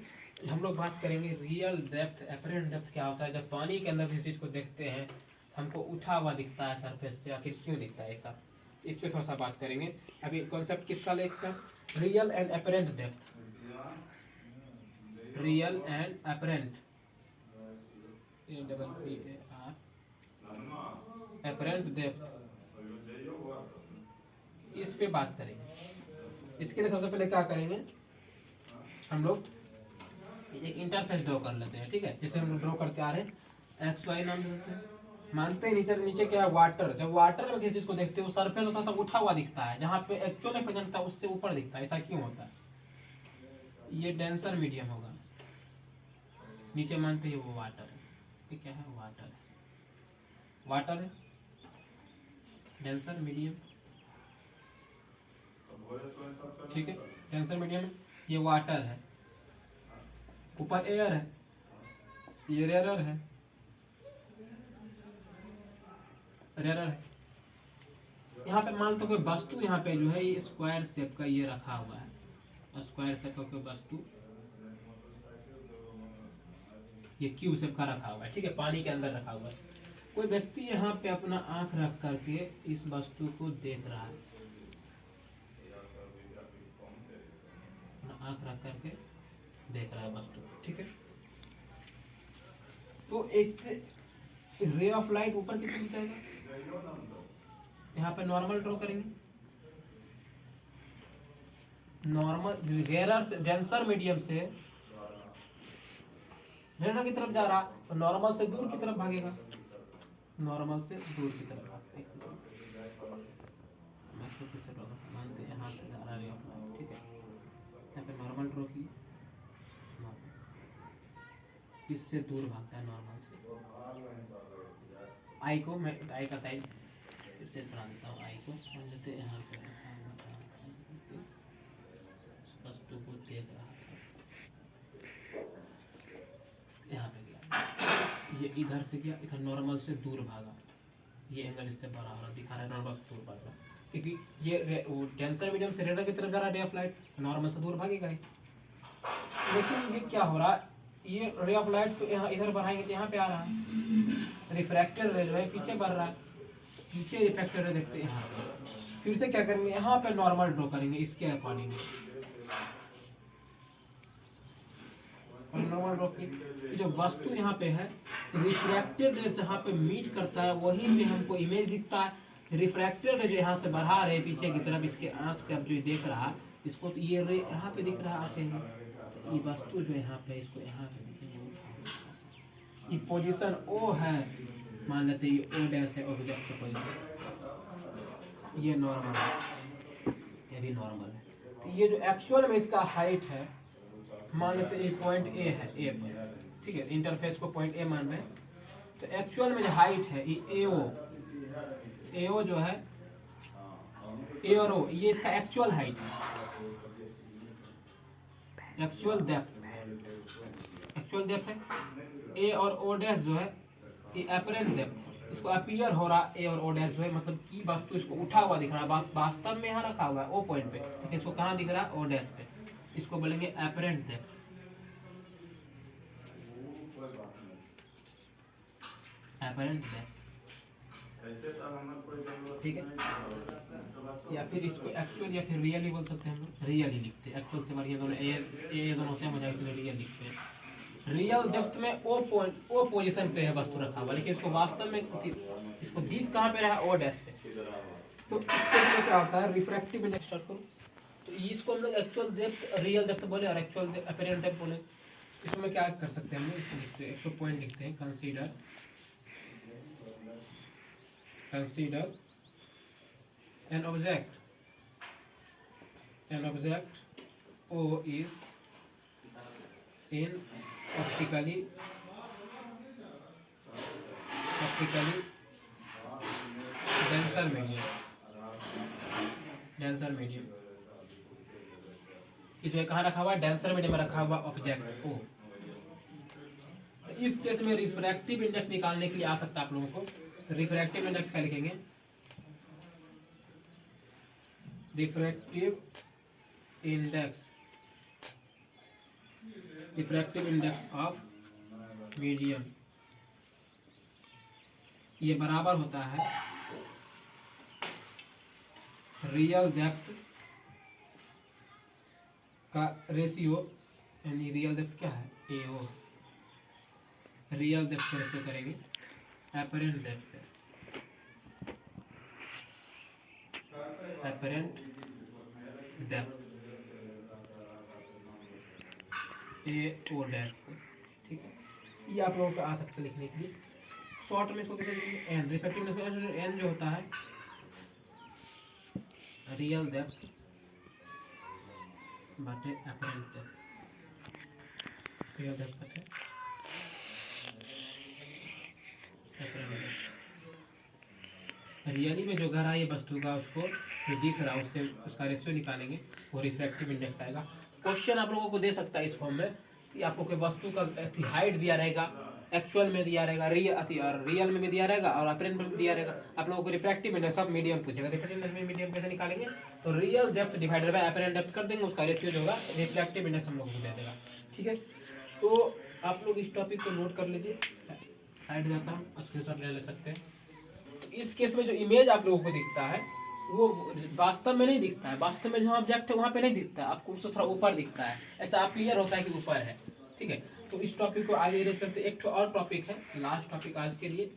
हम लोग बात करेंगे रियल डेप्थ, एपरेंट डेप्थ क्या होता है, जब पानी के अंदर किसी चीज़ को देखते हैं हमको उठा हुआ दिखता है सरफेस से, आखिर क्यों दिखता है ऐसा, इस पर थोड़ा सा बात करेंगे। अभी कॉन्सेप्ट किसका lecture, real and apparent depth, real and apparent, apparent depth, इस पे बात करेंगे। इसके लिए सबसे पहले क्या करेंगे, हम लोग एक इंटरफेस ड्रॉ कर लेते हैं, ठीक है, जैसे हम लोग ड्रॉ करते आ रहे हैं, XY नाम देते हैं, मानते हैं नीचे नीचे क्या है वाटर, जब वाटर में किसी चीज को देखते हैं वो सरफेस होता है सब उठा हुआ दिखता है, जहाँ पे एक्चुअल में प्रेजेंट था उससे ऊपर दिखता है, ऐसा क्यों होता है, ये डेंसर मीडियम होगा, नीचे मानते हैं वो वाटर है, ये क्या है वाटर है, वाटर है डेंसर मीडियम, ठीक है, डेंसर मीडियम ये वाटर है, ऊपर एयर है, ये रेयर है, रेयर है। यहाँ पे मान तो कोई वस्तु यहाँ पे जो है ये स्क्वायर शेप का ये रखा हुआ है, स्क्वायर शेप का कोई वस्तु ये क्यूब शेप का रखा हुआ है, ठीक है, पानी के अंदर रखा हुआ है। कोई व्यक्ति यहाँ पे अपना आंख रख करके इस वस्तु को देख रहा है, अपना आंख रख करके देख रहा है वस्तु, ठीक है। तो एक रे ऑफ लाइट ऊपर की तरफ जाएगा, यहाँ पे नॉर्मल ड्रॉ करेंगे, नॉर्मल रेयर डेंसर मीडियम से रेयर की तरफ जा रहा तो नॉर्मल से दूर की तरफ भागेगा, नॉर्मल से दूर की तरफ मानते यहाँ से जा रहा रे ऑफ लाइट, ठीक है, यहाँ पे नॉर्मल ड्रॉ की, इससे दूर भागता है नॉर्मल से। आई को मैं आई का साइड इससे बना देता हूँ, आई को मान लेते हैं यहाँ पे वस्तु को देख रहा है, यहाँ पे गया ये इधर से गया, इधर नॉर्मल से दूर भागा, ये एंगल इससे बड़ा हो रहा दिखा रहा है, नॉर्मल से दूर भाग रहा, क्योंकि ये डेंसर मीडियम से रेडर की तरफ जा रहा है रे ऑफ लाइट, नॉर्मल से दूर भागेगा ही। लेकिन ये क्या हो रहा है, ये रे ऑफ लाइट को यहाँ इधर बढ़ाएंगे तो यहाँ पे आ रहा है, रिफ्रैक्टेड रे जो है पीछे बढ़ रहा है, पीछे रिफ्रैक्टेड रे देखते हैं यहाँ पे। फिर से क्या करेंगे, यहाँ पे नॉर्मल ड्रॉ करेंगे इसके अकॉर्डिंग, और नॉर्मल ड्रॉ की जो वस्तु यहाँ पे है, रिफ्रैक्टेड रे जहाँ पे मीट करता है वही पे हमको इमेज दिखता है। रिफ्रैक्टेड रे जो यहाँ से बढ़ा रहे पीछे की तरफ, इसके आँख से अब जो देख रहा है इसको, तो ये रे यहाँ पे दिख रहा है, ये वस्तु जो यहाँ पे, इसको यहाँ पे दिखेंगे, ये पोजीशन ओ है, मान लेते ये ओ डैश है ऑब्जेक्ट का पोजीशन, ये नॉर्मल है, ये भी नॉर्मल है। तो ये जो एक्चुअल में इसका हाइट है, मान लेते ये पॉइंट ए है, ए पर, ठीक है, इंटरफेस को पॉइंट ए मान रहे हैं, तो एक्चुअल में जो हाइट है ये ए ओ जो है, ए और ओ, ये इसका एक्चुअल हाइट है, एक्चुअल डेप्थ है। ए और ओ डैश जो है ये अपरेंट डेप्थ है, इसको अपीयर हो रहा ए और ओ डैश जो है, मतलब कि वस्तु इसको उठा हुआ दिख रहा है, वास्तव में यहाँ रखा हुआ है ओ पॉइंट पे, ठीक है, इसको कहाँ दिख रहा है, ओ डैश पे, इसको बोलेंगे अपरेंट डेप्थ, अपरेंट डेप्थ, ठीक है। या फिर इसको एक्चुअल या फिर रियल ही बोल सकते हैं हम लोग, रियल ही लिखते हैं, एक्चुअल से बढ़िया दोनों ए दोनों से मजा इसलिए रियल लिखते हैं। रियल डेप्थ में ओ पॉइंट ओ पोजीशन पे है वस्तु रखा हुआ, लेकिन इसको वास्तव में इसको दिख कहाँ पे रहा है, ओ डैश पे। तो इसके लिए क्या होता है, रिफ्रैक्टिव इंडेक्स स्टार्ट करो, तो इसको हम लोग एक्चुअल डेप्थ रियल डेप्थ बोले और एक्चुअल अपीयरेंट डेप्थ बोले। इसमें क्या कर सकते हैं हम लोग, इसको लिखते हैं, एक तो पॉइंट लिखते हैं, consider an object O is in optically denser medium, ये जो है कहाँ रखा हुआ है, डेंसर मीडियम में रखा हुआ ऑब्जेक्ट ओ। तो इस केस में रिफ्रैक्टिव इंडेक्स निकालने के लिए आ सकता है आप लोगों को, रिफ्रैक्टिव इंडेक्स क्या लिखेंगे, रिफ्रैक्टिव इंडेक्स ऑफ मीडियम, ये बराबर होता है रियल डेप्थ का रेशियो, यानी रियल डेप्थ क्या है, AO, रियल डेप्थ का रेशियो करेंगे अपरेंट डेप्थ से, अपरेंट डेप्थ AO डैश, ठीक है। ये आप लोगों को आ सकता है लिखने के लिए, शॉर्ट में इसको कैसे लिखेंगे, एन, रिफ्रैक्टिव एन जो होता है रियल डेप्थ बटे अपरेंट डेप्थ, रियल डेप्थ बटे अपरेंट डेप्थ। रियली में जो गहराई वस्तु का उसको जो दिख रहा है उससे उसका रेशियो निकालेंगे, वो रिफ्रैक्टिव इंडेक्स आएगा। क्वेश्चन आप लोगों को दे सकता है इस फॉर्म में कि आपको कोई वस्तु का हाइट दिया रहेगा, एक्चुअल में दिया रहेगा, रियल में भी दिया रहेगा और अपरेंट में भी दिया रहेगा, आप लोगों को रिफ्रैक्टिव इंडेक्स ऑफ मीडियम पूछेगा। रिफ्रैक्टिव इंडेक्स में मीडियम कैसे निकालेंगे, तो real depth divided by apparent depth कर देंगे, उसका रेशियो जो होगा रिफ्रैक्टिव इंडेक्स हम लोगों को दे देगा, ठीक है। तो आप लोग इस टॉपिक को नोट कर लीजिए, साइड जाता हूँ, स्क्रीनशॉट ले सकते हैं। इस केस में जो इमेज आप लोगों को दिखता है वो वास्तव में नहीं दिखता है, वास्तव में जहाँ ऑब्जेक्ट है वहाँ पे नहीं दिखता है, आपको उससे थोड़ा ऊपर दिखता है, ऐसा अपीयर होता है कि ऊपर है, ठीक है। तो इस टॉपिक को आगे रेट करते, एक और टॉपिक है, लास्ट टॉपिक आज के लिए,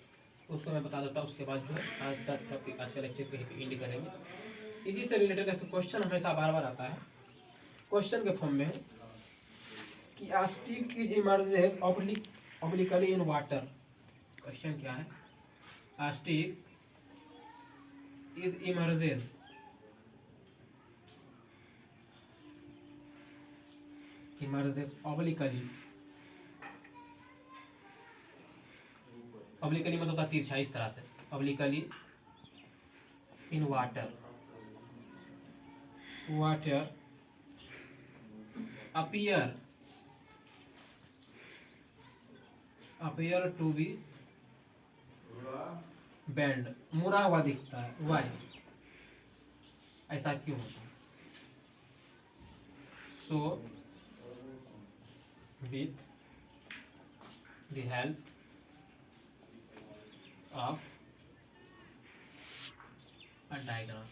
उसको मैं बता देता हूँ, उसके बाद जो है आज का टॉपिक, आज का लेक्चर कहीं पे एंड करेंगे। इसी से रिलेटेड क्वेश्चन हमेशा बार बार आता है, क्वेश्चन के फॉर्म में है कि a stick is immersed obliquely in water। Question क्या है, a stick is immersed obliquely मतलब होता है तिरछा, इस तरह से obliquely in water appear appear to be bend, मुड़ा हुआ दिखता है, वाई, ऐसा क्यों होता है? So with the help of a diagram,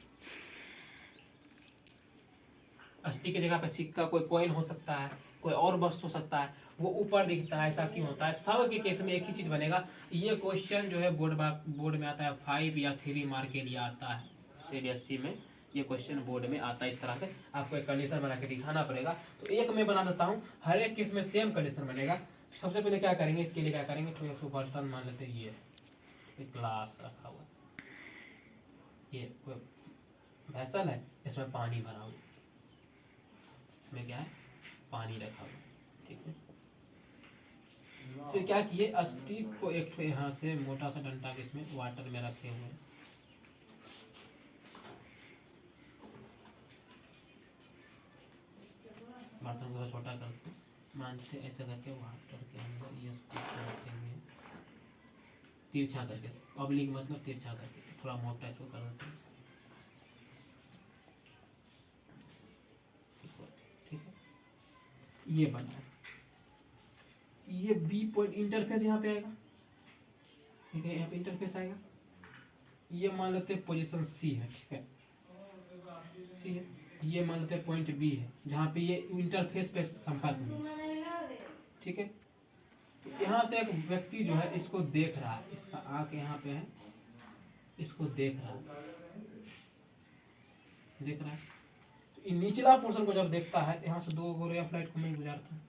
अस्थि की जगह पे सिक्का, कोई कॉइन हो सकता है, कोई और वस्तु हो सकता है, वो ऊपर दिखता है, ऐसा क्यों होता है? सब के केस में एक ही चीज बनेगा। ये क्वेश्चन जो है बोर्ड में आता है, 5 या 3 मार्क के लिए आता है सीबीएसई में। ये क्वेश्चन बोर्ड में आता है इस तरह से, आपको एक कंडीशन बना के दिखाना पड़ेगा। तो एक मैं बना देता हूँ, हर एक केस में सेम कंडीशन बनेगा। सबसे पहले क्या करेंगे, इसके लिए क्या करेंगे, तो एक बर्तन मान लेते हैं, ये ग्लास रखा हुआ, ये वेसल है, इसमें पानी भरा हुआ, इसमें क्या है, पानी रखा हुआ, ठीक है। फिर क्या किए, स्टिक को एक यहाँ से मोटा सा डंडा के इसमें वाटर में रखे हुए हैं, बर्तन को छोटा करके मानते ऐसे करके वाटर के अंदर ये स्टिक को रखेंगे, तिरछा करके, ऑब्लिक मतलब तिरछा करके, थोड़ा मोटा इसको कर देते हैं, ठीक है। ये बना है, ये बी पॉइंट इंटरफेस यहाँ पे आएगा, ठीक है, यहाँ पे इंटरफेस आएगा। ये मान लेते हैं पोजीशन सी है, ठीक है, सी है। ये मान लेते हैं पॉइंट बी है, जहाँ पे ये इंटरफेस पे संपर्क में, ठीक है। तो यहाँ से एक व्यक्ति जो है इसको देख रहा है, इसका आंख यहाँ पे है, इसको देख रहा है। तो निचला पोर्शन को जब देखता है, यहाँ से 2 रे ऑफ लाइट को मैं गुजारता हूँ।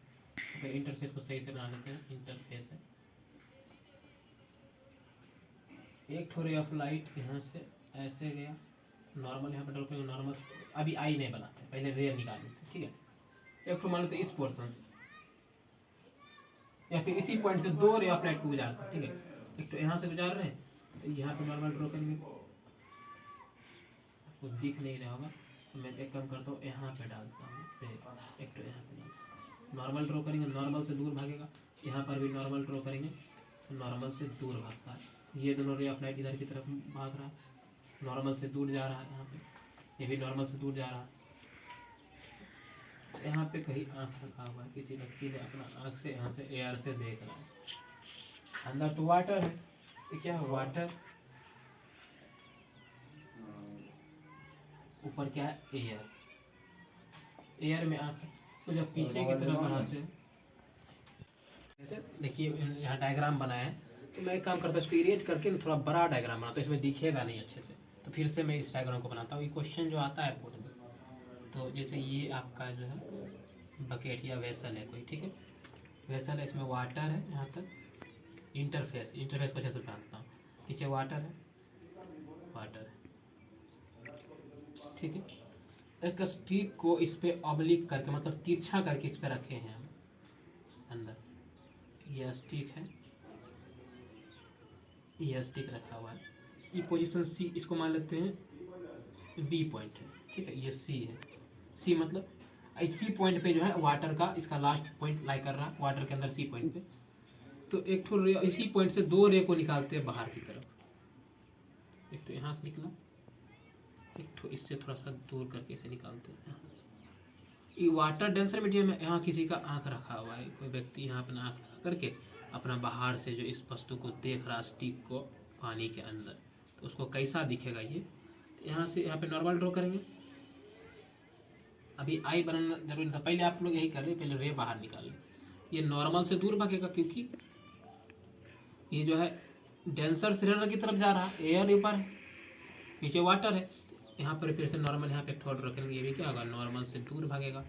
अगर इंटरफेस को सही से बना लेते हैं, इंटरफेस है, एक ठो रे ऑफ लाइट यहाँ से ऐसे गया, नॉर्मल यहाँ पे ड्रॉ करेंगे, नॉर्मल अभी आई नहीं बनाते, पहले रे निकाल लेते, ठीक है। एक ठो मान लेते इस पोर्शन से, या फिर इसी पॉइंट से 2 रे ऑफ लाइट को गुजारते हैं, ठीक है। एक तो यहाँ से गुजार रहे हैं, तो यहाँ पे नॉर्मल ड्रॉ करेंगे, आपको दिख नहीं रहा होगा, तो मैं एक काम करता हूँ, यहाँ पे डालता हूँ, एक तो यहाँ पे नॉर्मल ड्रॉ करेंगे, नॉर्मल से दूर भागेगा, यहाँ पर भी नॉर्मल ड्रॉ करेंगे, तो नॉर्मल से दूर भागता है। ये दोनों रे ऑफ लाइट इधर की तरफ भाग रहा है, नॉर्मल से दूर जा रहा है, यहाँ पे ये भी नॉर्मल से दूर जा रहा है। यहाँ पे कहीं आँख रखा हुआ है, किसी व्यक्ति ने अपना आँख से यहाँ से एयर से देख रहा है, अंदर तो वाटर है, ये क्या है, वाटर, ऊपर क्या है, एयर, एयर में आँख है। तो जब पीछे की तरफ बढ़ाते हैं, देखिए यहाँ डायग्राम बनाया है, तो मैं एक काम करता हूँ, इसको इरेज करके थोड़ा बड़ा डायग्राम बनाता हूँ, इसमें दिखेगा नहीं अच्छे से, तो फिर से मैं इस डायग्राम को बनाता हूँ। ये क्वेश्चन जो आता है बोर्ड में, तो जैसे ये आपका जो है बकेट या वेसल है कोई, ठीक है, वेसल है, इसमें वाटर है, यहाँ तक इंटरफेस को अच्छे से बनाता हूँ, नीचे वाटर है, ठीक है। एक स्टिक को इस पे ऑब्लिक करके, मतलब तिरछा करके इस पे रखे हैं हम अंदर, ये स्टिक है, ये स्टिक रखा हुआ है, ये पोजीशन सी, इसको मान लेते हैं बी पॉइंट है, ठीक है, ये सी है, सी मतलब इसी पॉइंट पे जो है वाटर का इसका लास्ट पॉइंट लाई कर रहा है, वाटर के अंदर सी पॉइंट पे। तो एक ठो रे, इसी पॉइंट से 2 रे को निकालते हैं बाहर की तरफ, एक तो यहाँ से निकला, एक तो इससे थोड़ा सा दूर करके इसे निकालते हैं। ये वाटर डेंसर मीडियम है, यहाँ किसी का आँख रखा हुआ है, कोई व्यक्ति यहाँ अपना आँख रखा करके अपना बाहर से जो इस वस्तु को देख रहा, स्टिक को पानी के अंदर, तो उसको कैसा दिखेगा ये, तो यहाँ से यहाँ पे नॉर्मल ड्रॉ करेंगे। अभी आई बनाना जरूरी था, पहले आप लोग यही कर रहे, पहले रे बाहर निकालें, ये नॉर्मल से दूर भागेगा, क्योंकि ये जो है डेंसर सिलेंडर की तरफ जा रहा है, एयर ऊपर है, नीचे वाटर है, यहाँ पर फिर से नॉर्मल यहाँ पे एक ठोड रखेंगे, ये भी क्या होगा, नॉर्मल से दूर भागेगा,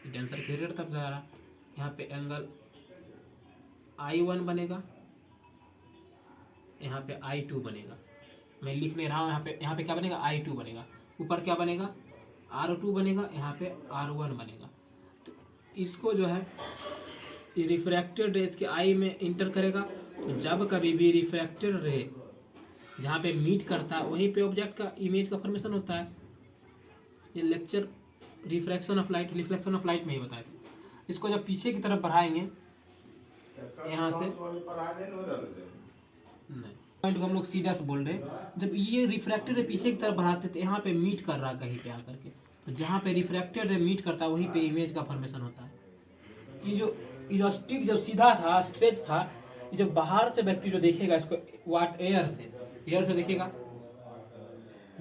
डेंसर सिलेंडर तक जा रहा है। यहाँ पे एंगल I1 बनेगा, यहाँ पे I2 बनेगा, मैं लिख नहीं रहा हूँ, यहाँ पे क्या बनेगा, I2 बनेगा, ऊपर क्या बनेगा, R2 बनेगा, यहाँ पे R1 बनेगा। तो इसको जो है ये रिफ्रैक्टेड रे इसके आई में इंटर करेगा, तो जब कभी भी रिफ्रैक्टेड रे जहाँ पे मीट करता है वहीं पे ऑब्जेक्ट का इमेज का फॉर्मेशन होता है। ये लेक्चर रिफ्लेक्शन ऑफ लाइट में ही बताया था। इसको जब पीछे की तरफ बढ़ाएंगे यहाँ से नहीं, पॉइंट को हम लोग सी डैश बोल रहे हैं। जब ये रिफ्रैक्टेड रे पीछे की तरफ बढ़ाते तो यहाँ पे मीट कर रहा कहीं पे आकर के, तो जहाँ पे रिफ्रैक्टेड रे मीट करता है वहीं पे इमेज का फॉर्मेशन होता है। ये जो स्टिक जब सीधा था, स्ट्रेट था, ये जब बाहर से व्यक्ति जो देखेगा इसको एयर से देखेगा,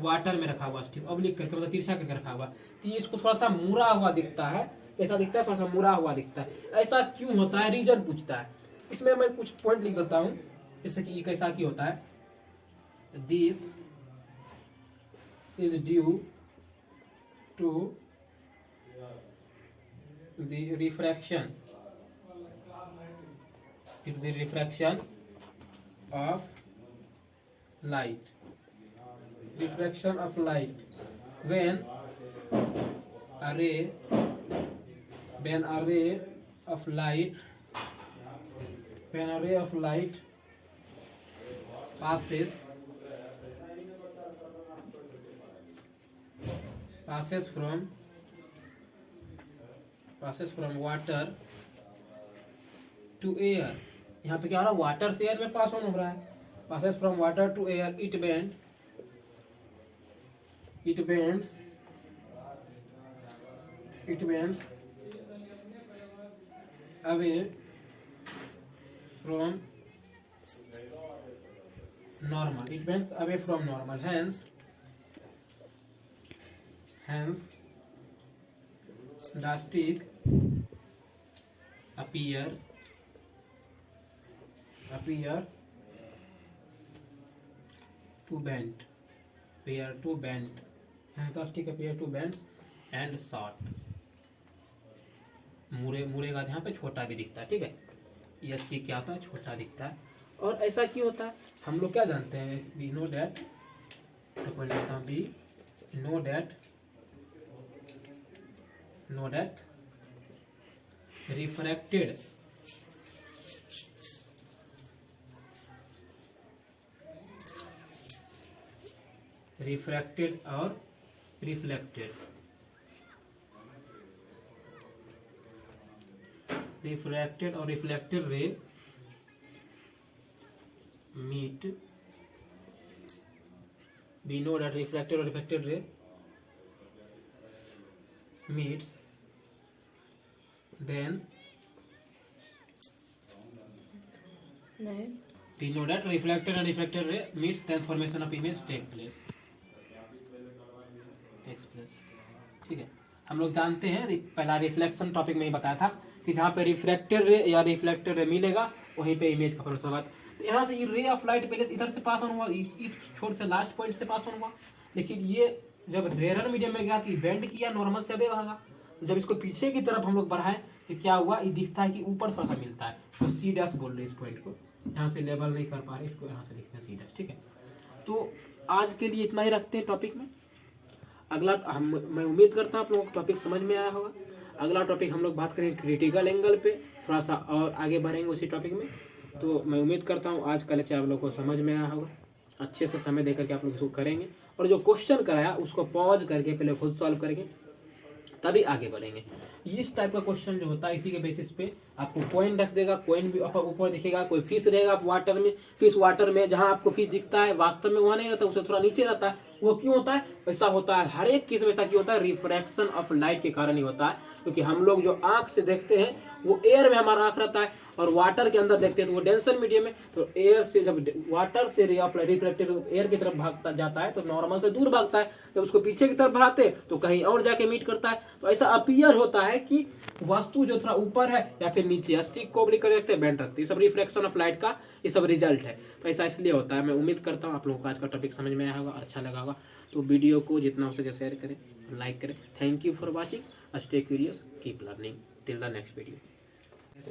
वाटर में रखा हुआ स्टिक ऑब्लिक करके मतलब तिरछा करके रखा हुआ, तो ये इसको थोड़ा सा मुड़ा हुआ दिखता है, ऐसा दिखता है, थोड़ा सा मुड़ा हुआ दिखता है। ऐसा क्यों होता है, रीजन पूछता है। इसमें मैं कुछ पॉइंट लिख देता हूँ जैसे कि कैसा की होता है। This is due to the refraction of light, refraction of light when a ray of light passes from water to air। यहाँ पे क्या हो रहा है, वाटर से एयर में पास ऑन हो रहा है। passes from water to air, it bends away from normal, hence the stick appear to bend and short। मुड़ेगा यहाँ पे छोटा भी दिखता है, ठीक है। ये स्टिक क्या होता है, छोटा दिखता है। और ऐसा क्यों होता है, हम लोग क्या जानते हैं, we know that refracted और reflected ray meet। we know that refracted or reflected ray meets, then we know that reflected and refracted ray meets, then formation of image takes place। ठीक है, हम लोग जानते हैं, पहला रिफ्लेक्शन टॉपिक में ही बताया था कि जहाँ पे रिफ्रैक्टेड रे या रिफ्लेक्टेड रे मिलेगा वहीं पे इमेज का फॉर्मेशन होगा। तो यहाँ से ये रे ऑफ लाइट पहले इधर से पास ऑन हुआ, इस छोर से लास्ट पॉइंट से पास ऑन हुआ, लेकिन ये जब रेयर मीडियम में गया तो बेंड किया, नॉर्मल से अबे भागा। जब इसको पीछे की तरफ हम लोग बढ़ाएं तो क्या हुआ, ये दिखता है कि ऊपर थोड़ा सा मिलता है, तो सी डैश बोल रहे इस पॉइंट को, यहाँ से लेवल नहीं कर पा रहे, इसको यहाँ से लिखते हैं सी डैश। ठीक है, तो आज के लिए इतना ही रखते हैं टॉपिक में। अगला मैं उम्मीद करता हूँ आप लोगों को टॉपिक समझ में आया होगा। अगला टॉपिक हम लोग बात करेंगे क्रिटिकल एंगल पे, थोड़ा सा और आगे बढ़ेंगे उसी टॉपिक में। तो मैं उम्मीद करता हूँ आज का लेक्चर आप लोगों को समझ में आया होगा, अच्छे से समय देकर के आप लोग इसको करेंगे, और जो क्वेश्चन कराया उसको पॉज करके पहले खुद सॉल्व करेंगे, तभी आगे बढ़ेंगे। इस टाइप का क्वेश्चन जो होता है इसी के बेसिस पे आपको कॉइन रख देगा, कॉइन भी ऊपर दिखेगा, कोई फिश रहेगा वाटर में, फिश वाटर में जहां आपको फिश दिखता है वास्तव में वहां नहीं रहता, उससे थोड़ा नीचे रहता है। वो क्यों होता है, ऐसा होता है हर एक केस में, ऐसा क्यों होता है, रिफ्रैक्शन ऑफ लाइट के कारण ही होता है। क्योंकि हम लोग जो आंख से देखते हैं वो एयर में हमारा आंख रहता है, और वाटर के अंदर देखते हैं तो वो डेंसर मीडियम में, तो एयर से जब वाटर से ray of light reflected air की तरफ भागता जाता है तो नॉर्मल से दूर भागता है, जब उसको पीछे की तरफ बढ़ाते तो कहीं और जाके मीट करता है। तो ऐसा अपीयर होता है कि वस्तु जो थोड़ा ऊपर है या फिर नीचे, स्टिक को ओब्लिक रखते हैं, बेंड रखते हैं, सब रिफ्लेक्शन ऑफ लाइट का ये सब रिजल्ट है। तो ऐसा इसलिए होता है। मैं उम्मीद करता हूँ आप लोगों को आज का टॉपिक समझ में आया होगा, अच्छा लगा होगा। तो वीडियो को जितना हो सके शेयर करें, लाइक करें। Thank you for watching, stay curious, keep learning, till the next video.